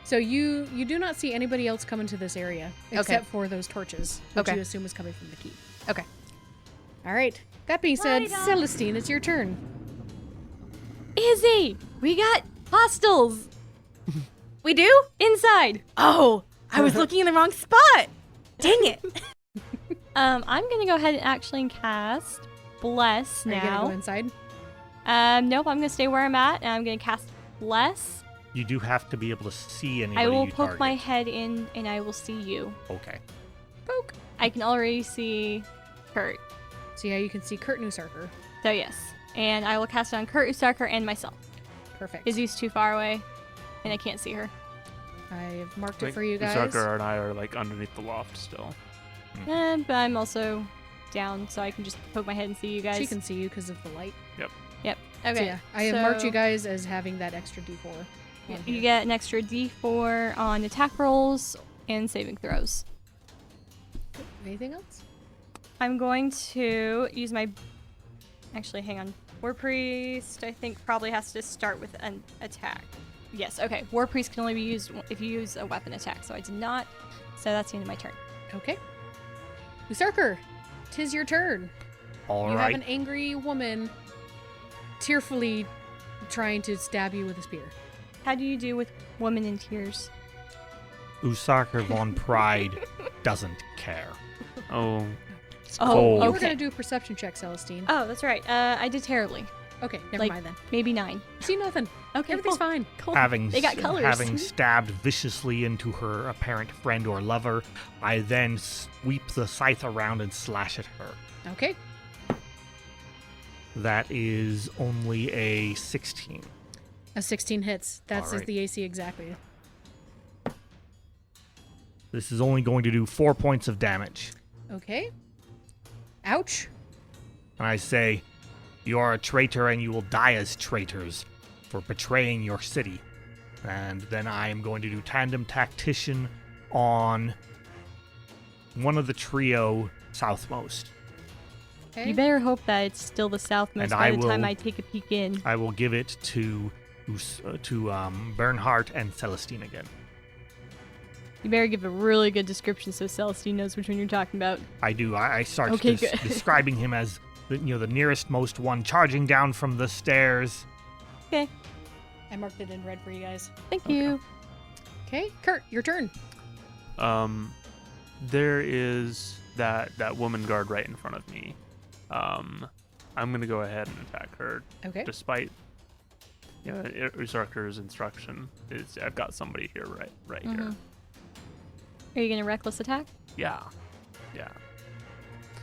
So you do not see anybody else come into this area except for those torches, which
Okay.
you assume is coming from the keep.
Okay.
All right. That being said,
Right on.
Celestine, it's your turn.
Izzy, we got hostiles
We do?
inside.
Oh, I was looking in the wrong spot. Dang it.
I'm gonna go ahead and actually cast Bless
Are you gonna go
now.
inside?
Nope, I'm gonna stay where I'm at, and I'm gonna cast Bless.
You do have to be able to see anybody
I will
you
poke my
target.
head in, and I will see you.
Okay.
Poke.
I can already see Kurt.
So yeah, you can see Kurt Newsarker.
So yes, and I will cast it on Kurt Usarker and myself.
Perfect.
Izzy's too far away, and I can't see her.
I've marked it
Like,
for you guys.
Usaka and I are like underneath the loft still.
But I'm also down, so I can just poke my head and see you guys.
She can see you because of the light.
Yep.
So
Okay.
yeah, I have marked
so
you guys as having that extra D4. on
You
here.
get an extra D4 on attack rolls and saving throws.
Anything else?
I'm going to use my. Actually, hang on. War Priest, I think, probably has to start with an attack. Yes, okay. War Priest can only be used if you use a weapon attack, so I did not. So that's the end of my turn.
Okay. Usarker, 'tis your turn.
All
You
right.
have an angry woman tearfully trying to stab you with a spear.
How do you do with Woman in Tears?
Usaka von Pride doesn't care.
Oh, it's
Oh,
cold.
You were
Okay.
going to do a perception check, Celestine.
Oh, that's right. I did terribly.
Okay, never
like-
mind then.
Maybe 9.
See nothing.
Okay,
Everything's
cool.
fine.
Cool.
Having
They got colors.
having stabbed viciously into her apparent friend or lover, I then sweep the scythe around and slash at her.
Okay.
That is only a 16.
A 16 hits. That's
Alright.
the AC exactly.
This is only going to do 4 points of damage.
Okay. Ouch.
And I say, you are a traitor and you will die as traitors. for betraying your city. And then I am going to do tandem tactician on one of the trio southmost.
Okay.
You better hope that it's still the southmost
And
by
I
the time
will-
I take a peek in.
I will give it to Bernhardt and Celestine again.
You better give a really good description so Celestine knows which one you're talking about.
I do. I start
Okay, good.
describing him as the nearest most one charging down from the stairs.
Okay.
I marked it in red for you guys.
Thank you.
Okay, Kurt, your turn.
There is that woman guard right in front of me. I'm gonna go ahead and attack her,
Okay.
despite Usarker's instruction. I've got somebody here right here.
Mhm. Are you going to reckless attack?
Yeah.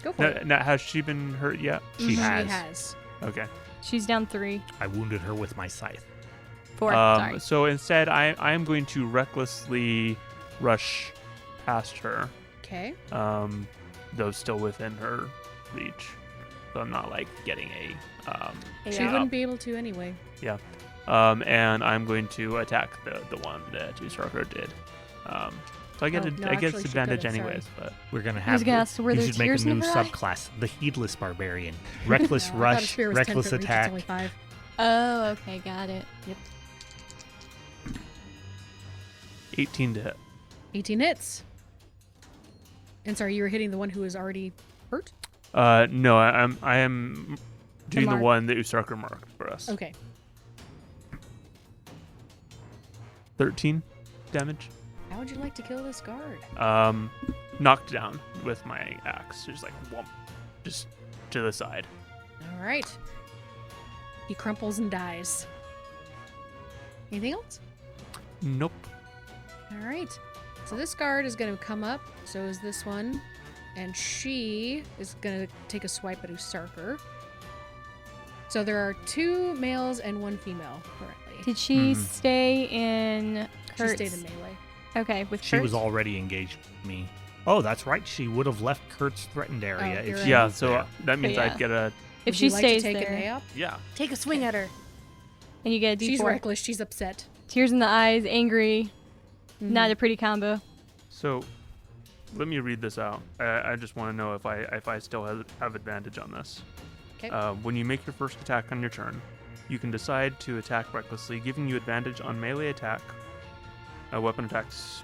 Go for
Now,
it.
now, has she been hurt yet?
She
She
has.
has.
Okay.
She's down 3.
I wounded her with my scythe.
4. Sorry.
So instead, I am going to recklessly rush past her,
Okay.
though still within her reach. So I'm not like getting
She wouldn't be able to anyway.
and I'm going to attack the one that Usarker did. So I get
Oh, no,
I get
actually, she
advantage
couldn't,
anyways, but
We're gonna
I
have.
was going to ask, were
you
there
should make a
tears in
new
her eye?
subclass: the heedless barbarian. Reckless
I thought a
rush,
spear was 10
reckless
foot reach,
attack.
It's only 5.
Oh, okay. Got it.
18 to hit.
18 hits. And sorry, you were hitting the one who was already hurt?
No, I am doing the
mark.
one that Usarker marked for us.
Okay.
13 damage.
How would you like to kill this guard?
Knocked down with my axe. Just like whomp, just to the side.
All right. He crumples and dies. Anything else?
Nope.
All right. So this guard is going to come up. So is this one. And she is going to take a swipe at Usarker. So there are 2 males and 1 female currently.
Did she
Mhm.
stay in
She
Kurt's?
stayed in melee.
Okay, with
She was
Kurt?
already engaged with me. Oh, that's right. She would have left Kurt's threatened area
Oh,
if
you're
she
right.
Yeah,
was
so
there.
that means
yeah.
I'd get a
If
Would
she
you like
stays
to take
there,
a nap?
yeah.
Take a swing at her.
and you get a D4.
She's reckless. She's upset.
Tears in the eyes, angry.
Mhm.
Not a pretty combo.
So let me read this out. I just want to know if I still have advantage on this.
'Kay.
When you make your first attack on your turn, you can decide to attack recklessly, giving you advantage on melee attack, weapon attacks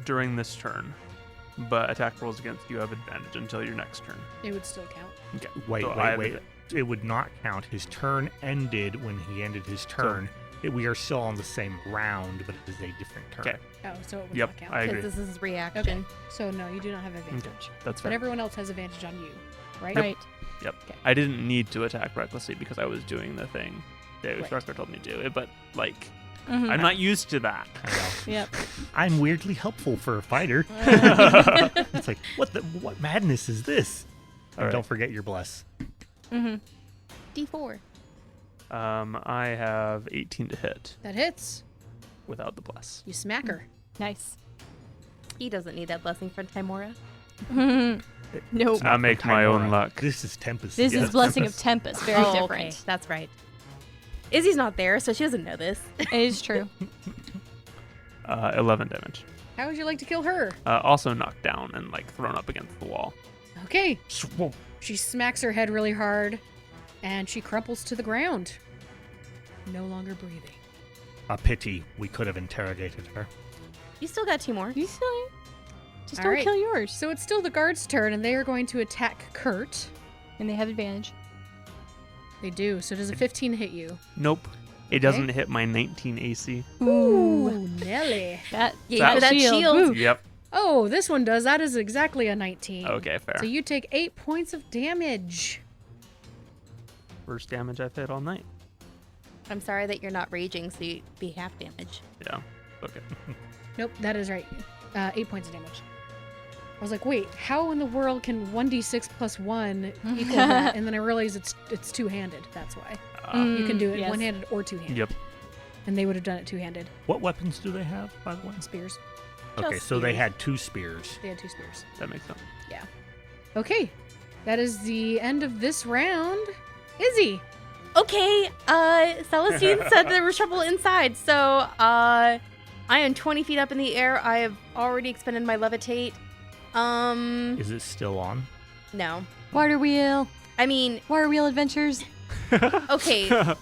during this turn. But attack rolls against you have advantage until your next turn.
It would still count.
Okay.
Wait,
So I have
wait. It would not count. His turn ended when he ended his turn. We are still on the same round, but it is a different turn.
Okay.
Oh, so it would
Yep,
not count.
I agree.
Because this is reaction.
Okay. So no, you do not have advantage.
That's
But
fair.
everyone else has advantage on you, right?
Right.
I didn't need to attack recklessly because I was doing the thing that
Right.
Usarker told me to do. But like,
Mhm.
I'm not used to that.
I know.
Yep.
I'm weirdly helpful for a fighter. It's like, what madness is this?
All
And
right.
don't forget your bless.
Mm-hmm.
D4.
I have 18 to hit
That hits.
without the bless.
You smack her.
Nice.
He doesn't need that blessing from Timora.
Nope.
I make my own
Timora.
luck.
This is Tempest.
This
Yeah.
is Blessing of Tempest. Very
Oh,
different.
okay. That's right. Izzy's not there, so she doesn't know this.
It is true.
11 damage.
How would you like to kill her?
Also knocked down and like thrown up against the wall.
Okay. She smacks her head really hard, and she crumples to the ground. No longer breathing.
A pity. We could have interrogated her.
You still got 2 more.
You silly. Just
All
don't
right.
kill yours.
So it's still the guard's turn, and they are going to attack Kurt.
And they have advantage.
They do. So does a 15 hit you?
Nope. It doesn't hit my 19 AC.
Ooh, Nelly.
That,
Yeah, that shield.
Woo.
Yep.
Oh, this one does. That is exactly a 19.
Okay, fair.
So you take 8 points of damage.
First damage I've hit all night.
I'm sorry that you're not raging, so you'd be half damage.
Yeah. Okay.
Nope, that is right. 8 points of damage. I was like, wait, how in the world can 1d6 plus 1 equal that? And then I realized it's two-handed. That's why. You can do it
yes.
one-handed or two-handed.
Yep.
And they would have done it two-handed.
What weapons do they have, by the way?
Spears.
Okay,
Just
so they
spears.
had 2 spears.
They had 2 spears.
That makes sense.
Okay. That is the end of this round. Izzy,
Okay, Celestine said there was trouble inside, so I am 20 feet up in the air. I have already expended my levitate.
Is it still on?
No.
Water wheel.
I mean,
Water wheel adventures.
okay.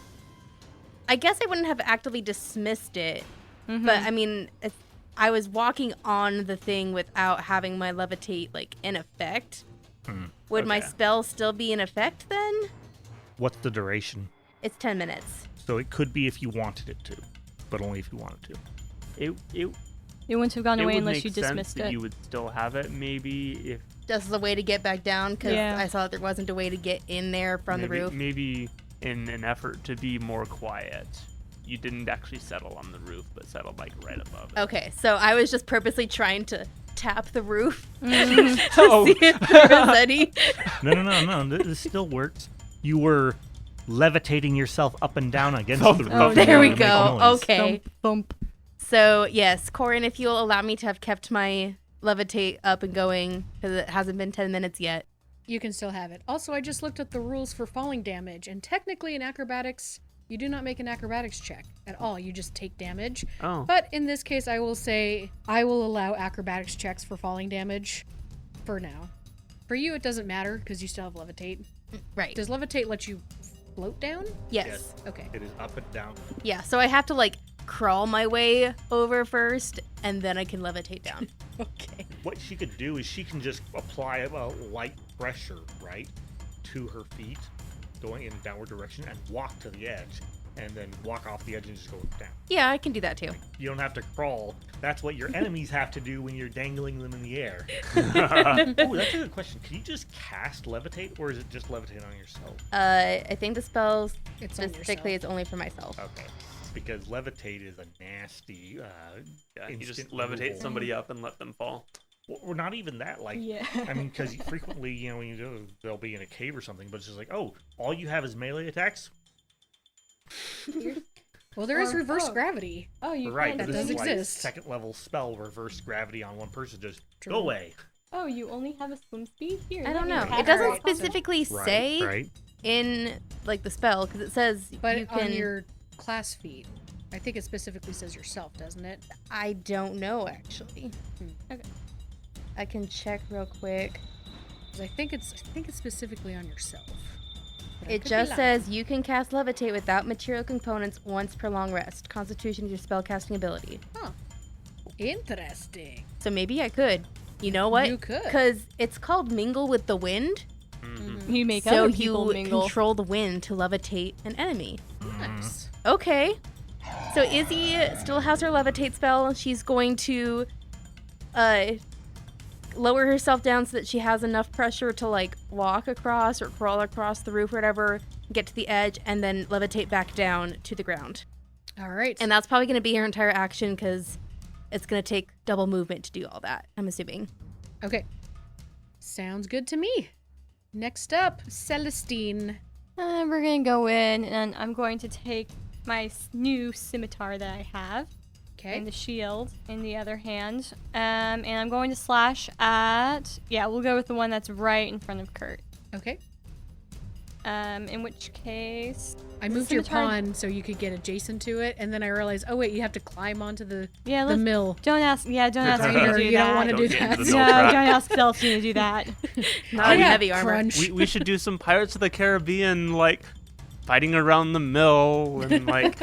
I guess I wouldn't have actively dismissed it, but I mean, if I was walking on the thing without having my levitate like in effect. Would my spell still be in effect then?
What's the duration?
It's 10 minutes.
So it could be if you wanted it to, but only if you wanted to.
It
wouldn't have gone away
would
unless
make
you
sense
dismissed
that
it.
you would still have it, maybe if
Just as a way to get back down, because
Yeah.
I saw that there wasn't a way to get in there from the roof.
Maybe in an effort to be more quiet, you didn't actually settle on the roof, but settled like right above it.
Okay, so I was just purposely trying to tap the roof
Mm-hmm.
to see if there was any.
No. This still works. You were levitating yourself up and down against the roof.
Oh,
in
there
order
we
to make
go.
noise.
Okay.
Thump.
So, yes, Corrin, if you'll allow me to have kept my levitate up and going, because it hasn't been 10 minutes yet.
You can still have it. Also, I just looked at the rules for falling damage, and technically in acrobatics, you do not make an acrobatics check at all. You just take damage.
Oh.
But in this case, I will say I will allow acrobatics checks for falling damage for now. For you, it doesn't matter because you still have levitate.
Right.
Does levitate let you float down?
Yes.
Okay.
It is up and down.
Yeah, so I have to, like, crawl my way over first, and then I can levitate down.
Okay.
What she could do is she can just apply a light pressure, right, to her feet, going in a downward direction, and walk to the edge, and then walk off the edge and just go down.
Yeah, I can do that too.
You don't have to crawl. That's what your enemies have to do when you're dangling them in the air. Oh, that's a good question. Can you just cast levitate, or is it just levitate on yourself?
I think the spell
It's on
specifically
yourself.
is only for myself.
Okay. Because levitate is a nasty,
Yeah, you just
instant
levitate
rule.
somebody up and let them fall.
Or not even that. Like,
Yeah.
I mean, because frequently, you know, when you do, they'll be in a cave or something, but it's just like, oh, all you have is melee attacks.
Well, there is
Or-
reverse
oh.
gravity.
Oh, you
Right,
can.
but
That
this
does
is like
exist.
second level spell, reverse gravity on one person. Just
True.
go away.
Oh, you only have a swim speed here.
I don't
let me
know.
have
It doesn't
Alright.
specifically say
Right.
in, like, the spell, because it says
But
you can...
on your class feat, I think it specifically says yourself, doesn't it?
I don't know, actually.
Okay.
I can check real quick.
'Cause I think it's specifically on yourself. But I
It
could be
just
lying.
says you can cast levitate without material components once per long rest. Constitution is your spellcasting ability.
Huh. Interesting.
So maybe I could. You know what?
You could.
Because it's called mingle with the wind.
You make
So
other people
you
mingle.
control the wind to levitate an enemy.
Nice.
Okay. So Izzy still has her levitate spell. She's going to lower herself down so that she has enough pressure to, like, walk across or crawl across the roof or whatever, get to the edge, and then levitate back down to the ground.
All right.
And that's probably going to be her entire action because it's going to take double movement to do all that, I'm assuming.
Okay. Sounds good to me. Next up, Celestine.
We're gonna go in, and I'm going to take my new scimitar that I have,
Okay.
and the shield in the other hand, and I'm going to slash at. Yeah, we'll go with the one that's right in front of Kurt.
Okay.
In which case,
I
the
moved your
scimitar-
pawn so you could get adjacent to it, and then I realized, oh wait, you have to climb onto the
Yeah,
the
let's.
mill.
Don't ask. Yeah, don't ask me to
Or
do
you
that.
don't want to
Don't
do
get into
that.
the
No,
mill trap.
don't ask Celestine to do that.
Not in
Yeah,
heavy armor.
crunch.
We should do some Pirates of the Caribbean, like, fighting around the mill and, like...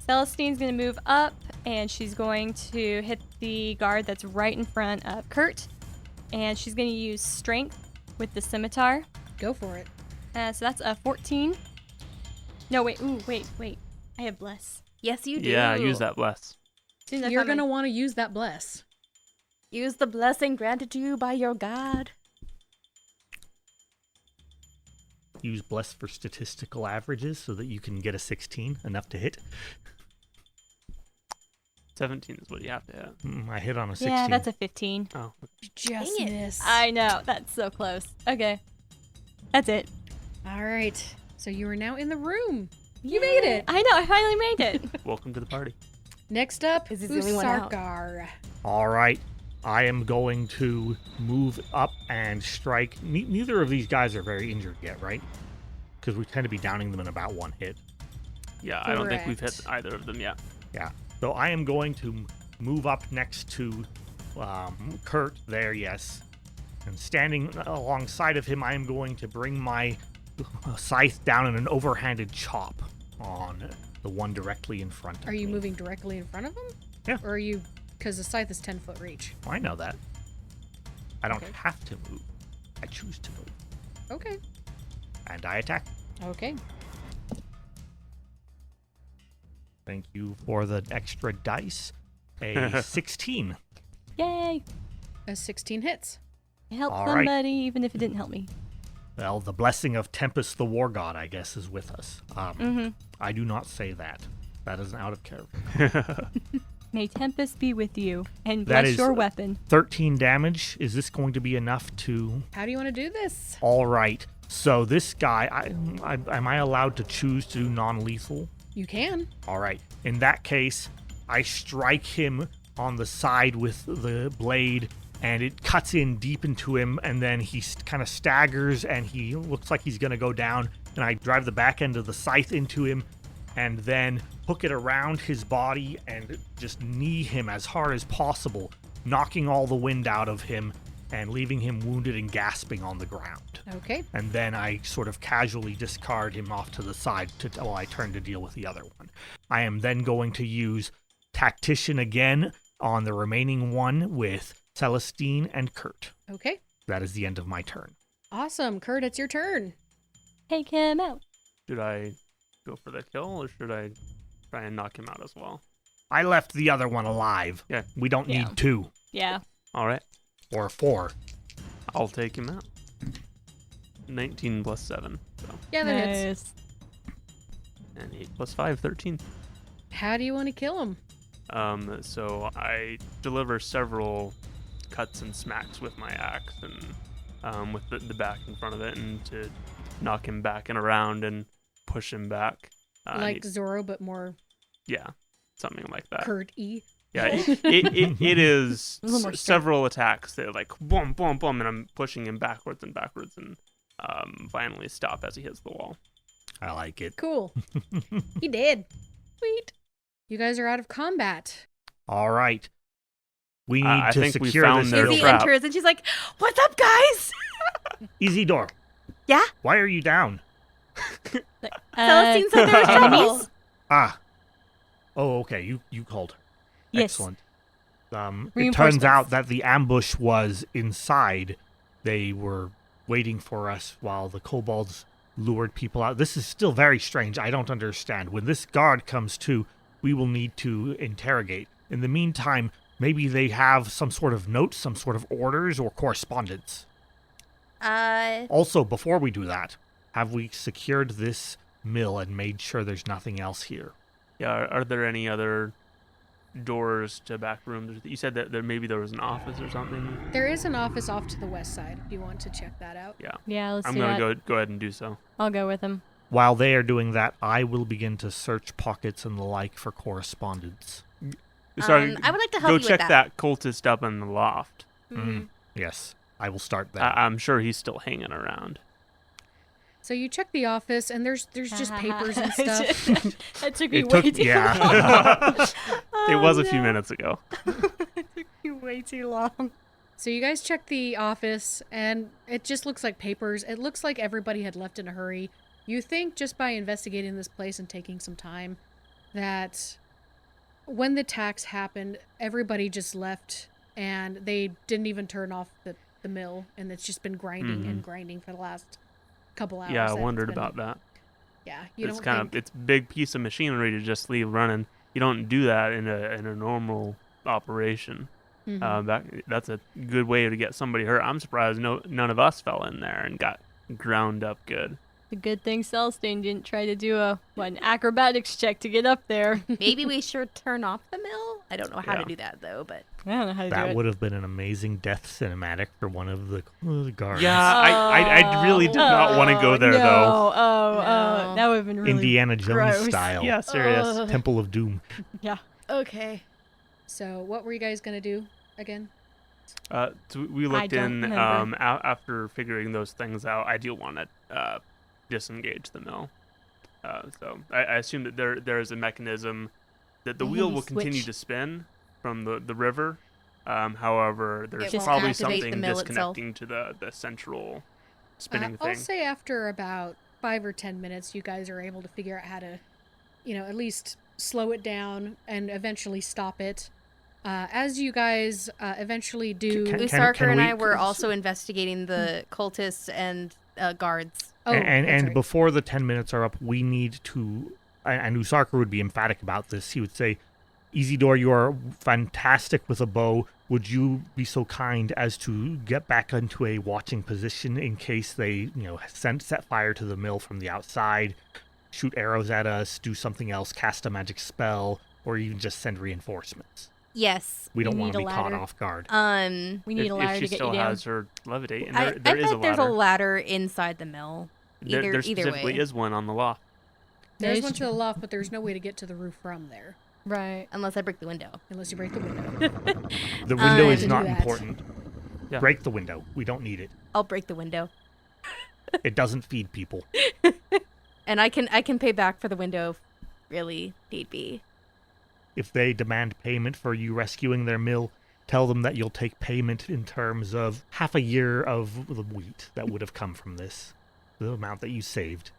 Celestine's gonna move up, and she's going to hit the guard that's right in front of Kurt, and she's gonna use strength with the scimitar.
Go for it.
So that's a 14. No, wait. Ooh, wait. I have bless.
Yes, you do.
Yeah, use that bless.
Soon as I
You're
find my-
gonna want to use that bless.
Use the blessing granted to you by your god.
Use bless for statistical averages so that you can get a 16, enough to hit.
17 is what you have to hit.
I hit on a 16.
Yeah, that's a 15.
Oh,
Just
Dang it.
miss.
I know. That's so close. Okay. That's it.
All right. So you are now in the room. You made it.
I know. I finally made it.
welcome to the party.
Next up,
Is this the only one out?
Usarkar.
All right. I am going to move up and strike. Neither of these guys are very injured yet, right? because we tend to be downing them in about 1 hit.
Yeah, I don't think we've hit
Correct.
either of them yet.
Yeah. So I am going to move up next to Kurt there, yes. And standing alongside of him, I am going to bring my scythe down in an overhanded chop on the one directly in front of me.
Are you moving directly in front of him?
Yeah.
Or are you... Because the scythe is 10-foot reach.
I know that. I don't
Okay.
have to move. I choose to move.
Okay.
And I attack.
Okay.
Thank you for the extra dice. A 16.
Yay!
A 16 hits.
Help
All right.
somebody, even if it didn't help me.
Well, the blessing of Tempest the War God, I guess, is with us. I do not say that. That is out of character.
May Tempest be with you, and
That
bless
is-
your weapon.
13 damage. Is this going to be enough to...
How do you want to do this?
All right. So this guy, am I allowed to choose to do non-lethal?
You can.
All right. In that case, I strike him on the side with the blade, and it cuts in deep into him, and then he kind of staggers, and he looks like he's going to go down, and I drive the back end of the scythe into him, and then hook it around his body and just knee him as hard as possible, knocking all the wind out of him and leaving him wounded and gasping on the ground.
Okay.
And then I sort of casually discard him off to the side while I turn to deal with the other one. I am then going to use Tactician again on the remaining one with Celestine and Kurt.
Okay.
That is the end of my turn.
Awesome. Kurt, it's your turn.
Take him out.
Should I go for the kill, or should I try and knock him out as well?
I left the other one alive.
Yeah.
We don't
Yeah.
need 2
Yeah.
All right.
or 4.
I'll take him out. 19 plus 7. So.
Yeah, that hits.
Nice.
And 8 plus 5, 13.
How do you want to kill him?
So I deliver several cuts and smacks with my axe, and with the back in front of it, and to knock him back and around and push him back.
Like Zorro, but more
Yeah, something like that.
Kurt-y.
Yeah, it is
A little more
several attacks that like boom, boom, boom, and I'm pushing him backwards, and finally stop as he hits the wall.
I like it.
Cool. He did. Sweet. You guys are out of combat.
All right. We need
I
to
think we
secure
found
this
their
door.
Izzy
trap.
enters and she's like, "What's up, guys?"
Easy door.
Yeah?
Why are you down?
Celestine said there was trouble.
enemies?
Ah. Oh, okay. You called her.
Yes.
Excellent. It turns
Reinforcements.
out that the ambush was inside. They were waiting for us while the kobolds lured people out. This is still very strange. I don't understand. When this guard comes to, we will need to interrogate. In the meantime, maybe they have some sort of notes, some sort of orders or correspondence. Also, before we do that, have we secured this mill and made sure there's nothing else here?
Yeah, are there any other doors to back rooms? You said that maybe there was an office or something.
There is an office off to the west side if you want to check that out.
Yeah,
Yeah, let's
I'm
do
gonna
that.
go ahead and do so.
I'll go with him.
While they are doing that, I will begin to search pockets and the like for correspondence.
Sorry,
I would like to help
go
you with
check
that.
cultist up in the loft.
Yes, I will start there.
I'm sure he's still hanging around.
So you check the office, and there's just papers and stuff.
That took me
It
way
took-
too
yeah.
long.
It was a few
no.
minutes ago.
It took me way too long.
So you guys check the office, and it just looks like papers. It looks like everybody had left in a hurry. You think just by investigating this place and taking some time that when the tax happened, everybody just left, and they didn't even turn off the mill, and it's just been grinding and grinding for the last couple hours.
Yeah, I
that it's
wondered
been-
about that.
Yeah, you
It's
don't
kind
think...
of it's a big piece of machinery to just leave running. You don't do that in a normal operation.
Mhm.
That's a good way to get somebody hurt. I'm surprised none of us fell in there and got ground up good.
The good thing Celestine didn't try to do an acrobatics check to get up there.
Maybe we should turn off the mill. I don't know how
Yeah.
to do that though, but
I don't know how to do
That
it.
would have been an amazing death cinematic for one of the guards.
Yeah, I really did not want to go there
no.
though.
Oh, that would have been really
Indiana Jones
gross.
style.
Yeah, serious.
Ugh.
Temple of Doom.
Yeah.
Okay. So what were you guys gonna do again?
So we looked
don't
in
remember.
after figuring those things out. I do want to disengage the mill. So I assume that there is a mechanism that the wheel will continue
switch.
to spin from the river. However, there's
Just
probably
activate the
something
mill itself.
disconnecting to the central spinning
I'll
thing.
say after about 5 or 10 minutes, you guys are able to figure out how to, at least slow it down and eventually stop it. As you guys eventually do...
Usarker and I
we-
were also investigating the cultists and guards.
Oh,
and
that's right.
before the 10 minutes are up, we need to, and Usarker would be emphatic about this. He would say, Isidore, you are fantastic with a bow. Would you be so kind as to get back into a watching position in case they, set fire to the mill from the outside, shoot arrows at us, do something else, cast a magic spell, or even just send reinforcements?
Yes.
We don't
We
want to
need
be
a
caught
ladder.
off guard.
We need a ladder
if
to
she
get
still
you down.
has her levitate, and
I
there is
bet there's a
ladder.
ladder inside the mill.
There
Either
specifically
way.
is one on the loft.
There's
That
one
is
to the loft, but there's no way to get to the roof from there,
Right.
Unless I break the window.
unless you break the window.
The window is
to do
not
that.
important.
Yeah.
Break the window. We don't need it.
I'll break the window.
It doesn't feed people.
And I can pay back for the window if really need be.
If they demand payment for you rescuing their mill, tell them that you'll take payment in terms of half a year of the wheat that would have come from this, the amount that you saved.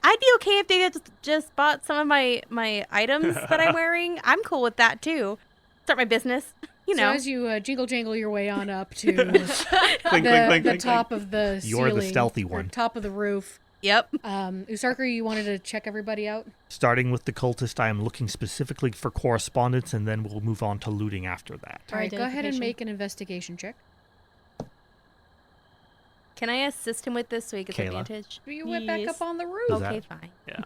I'd be okay if they just bought some of my items that I'm wearing. I'm cool with that too. Start my business,
So as you jingle jangle your way on up to
Clink, clink, clink,
the
clink,
top of the
You're the
ceiling,
stealthy
or
one.
top of the roof.
Yep.
Usarker, you wanted to check everybody out?
Starting with the cultist, I am looking specifically for correspondence, and then we'll move on to looting after that.
All right, go ahead and
identification.
make an investigation check.
Can I assist him with this so he gets
Kayla.
advantage?
You went back
Yes.
up on the roof.
Is
Okay,
that-
fine.
Yeah.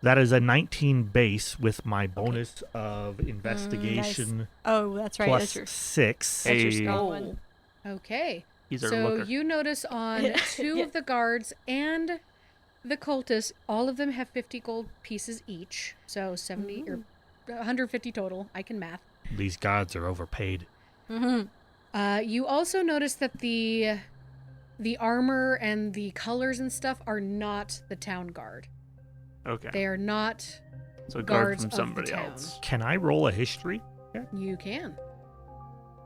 That is a 19 base with my bonus of investigation
Oh, that's right.
plus
That's your
6.
that's your
Hey.
strong one.
Okay.
He's our
So
looker.
you notice on
Yeah.
two
Yeah.
of the guards and the cultists, all of them have 50 gold pieces each. So 70 or 150 total. I can math.
These guards are overpaid.
Mm-hmm.
You also notice that the armor and the colors and stuff are not the town guard.
Okay.
They are not.
So guard
guards
from
of the
somebody
town.
else.
Can I roll a history?
You can.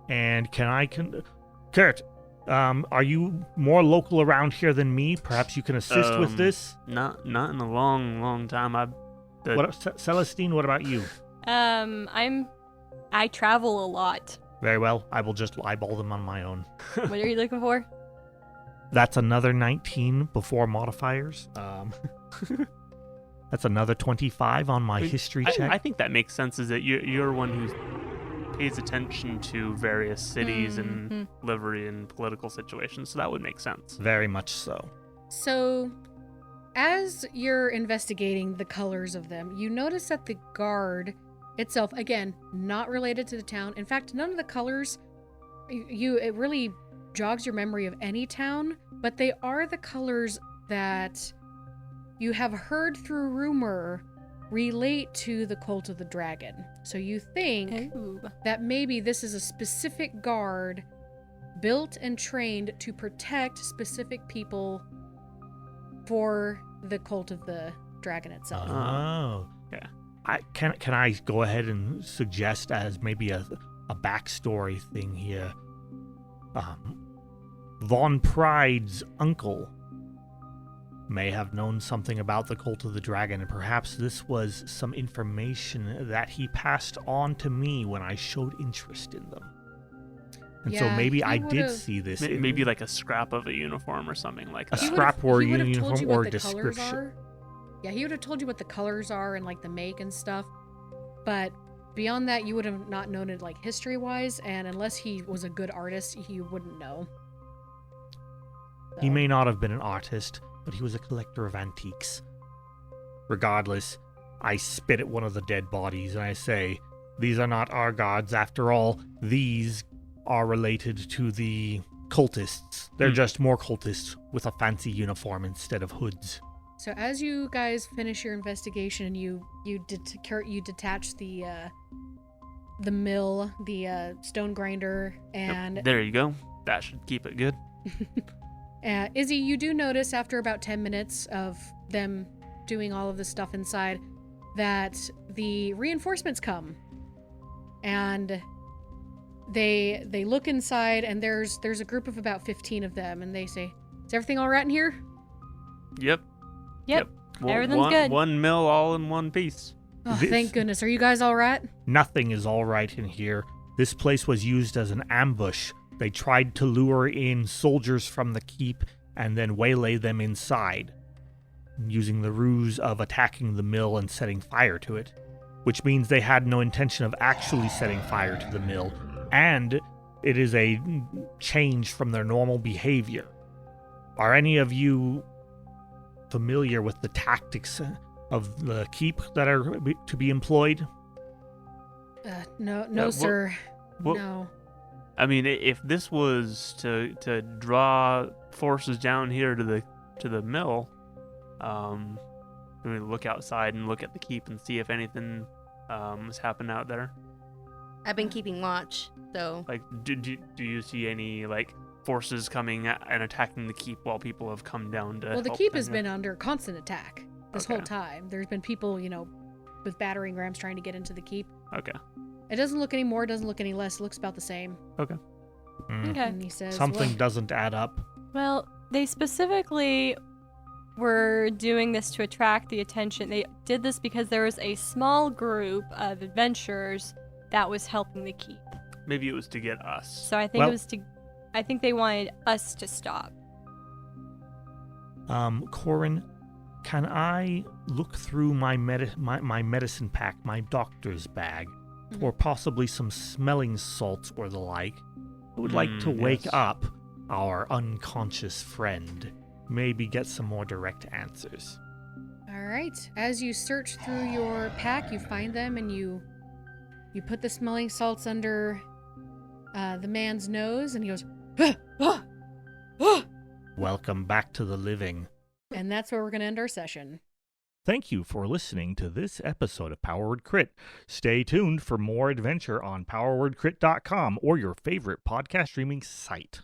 And Kurt, are you more local around here than me? Perhaps you can assist with this?
Not in a long time.
Celestine, what about you?
I travel a lot.
Very well. I will just eyeball them on my own.
What are you looking for?
That's another 19 before modifiers. That's another 25 on my history check.
I think that makes sense. Is that you're one who pays attention to various cities and livery and political situations, so that would make sense.
Very much so.
So, as you're investigating the colors of them, you notice that the guard itself, again, not related to the town. In fact, none of the colors, it really jogs your memory of any town, but they are the colors that you have heard through rumor relate to the cult of the dragon. So you think
Ooh.
that maybe this is a specific guard built and trained to protect specific people for the cult of the dragon itself.
Oh.
Yeah.
Can I go ahead and suggest as maybe a backstory thing here? Von Pride's uncle may have known something about the cult of the dragon, and perhaps this was some information that he passed on to me when I showed interest in them. And so
Yeah,
maybe
he
I did
would've-
see this.
Maybe like a scrap of a uniform or something like
A
that.
He
scrap
would've-
or
he would've told
uniform
you what
or
the colors
description.
are. Yeah, he would have told you what the colors are and like the make and stuff. But beyond that, you would have not known it like history-wise, and unless he was a good artist, he wouldn't know.
He
So-
may not have been an artist, but he was a collector of antiques. Regardless, I spit at one of the dead bodies and I say, "These are not our gods after all. These are related to the cultists. They're just more cultists with a fancy uniform instead of hoods."
So as you guys finish your investigation, you detach the mill, the stone grinder, and
There you go. That should keep it good.
Izzy, you do notice after about 10 minutes of them doing all of this stuff inside that the reinforcements come. And they look inside, and there's a group of about 15 of them, and they say, "Is everything all right in here?"
Yep.
Everything's good.
One mill all in one piece.
Oh, thank goodness. Are you guys all right?
Nothing is all right in here. This place was used as an ambush. They tried to lure in soldiers from the keep and then waylay them inside, using the ruse of attacking the mill and setting fire to it, which means they had no intention of actually setting fire to the mill, and it is a change from their normal behavior. Are any of you familiar with the tactics of the keep that are to be employed?
No, sir.
what-
No.
I mean, if this was to draw forces down here to the mill, we look outside and look at the keep and see if anything has happened out there.
I've been keeping watch, so
Like, do you see any like forces coming and attacking the keep while people have come down to?
Well, the
help
keep
them
has
here?
been under constant attack this whole
Okay.
time. There's been people, with battering rams trying to get into the keep.
Okay.
It doesn't look any more, doesn't look any less. It looks about the same.
Okay.
Okay.
And he says,
Something
"Well,
doesn't add up.
Well, they specifically were doing this to attract the attention. They did this because there was a small group of adventurers that was helping the keep.
Maybe it was to get us.
So I think I think they wanted us to stop.
Corrin, can I look through my medicine pack, my doctor's bag, or possibly some smelling salts or the like? I would like to wake
yes.
up our unconscious friend. Maybe get some more direct answers.
All right. As you search through your pack, you find them, and you put the smelling salts under the man's nose, and he goes, "Ah, ah, ah."
Welcome back to the living.
And that's where we're going to end our session.
Thank you for listening to this episode of Power Word Crit. Stay tuned for more adventure on powerwordcrit.com or your favorite podcast streaming site.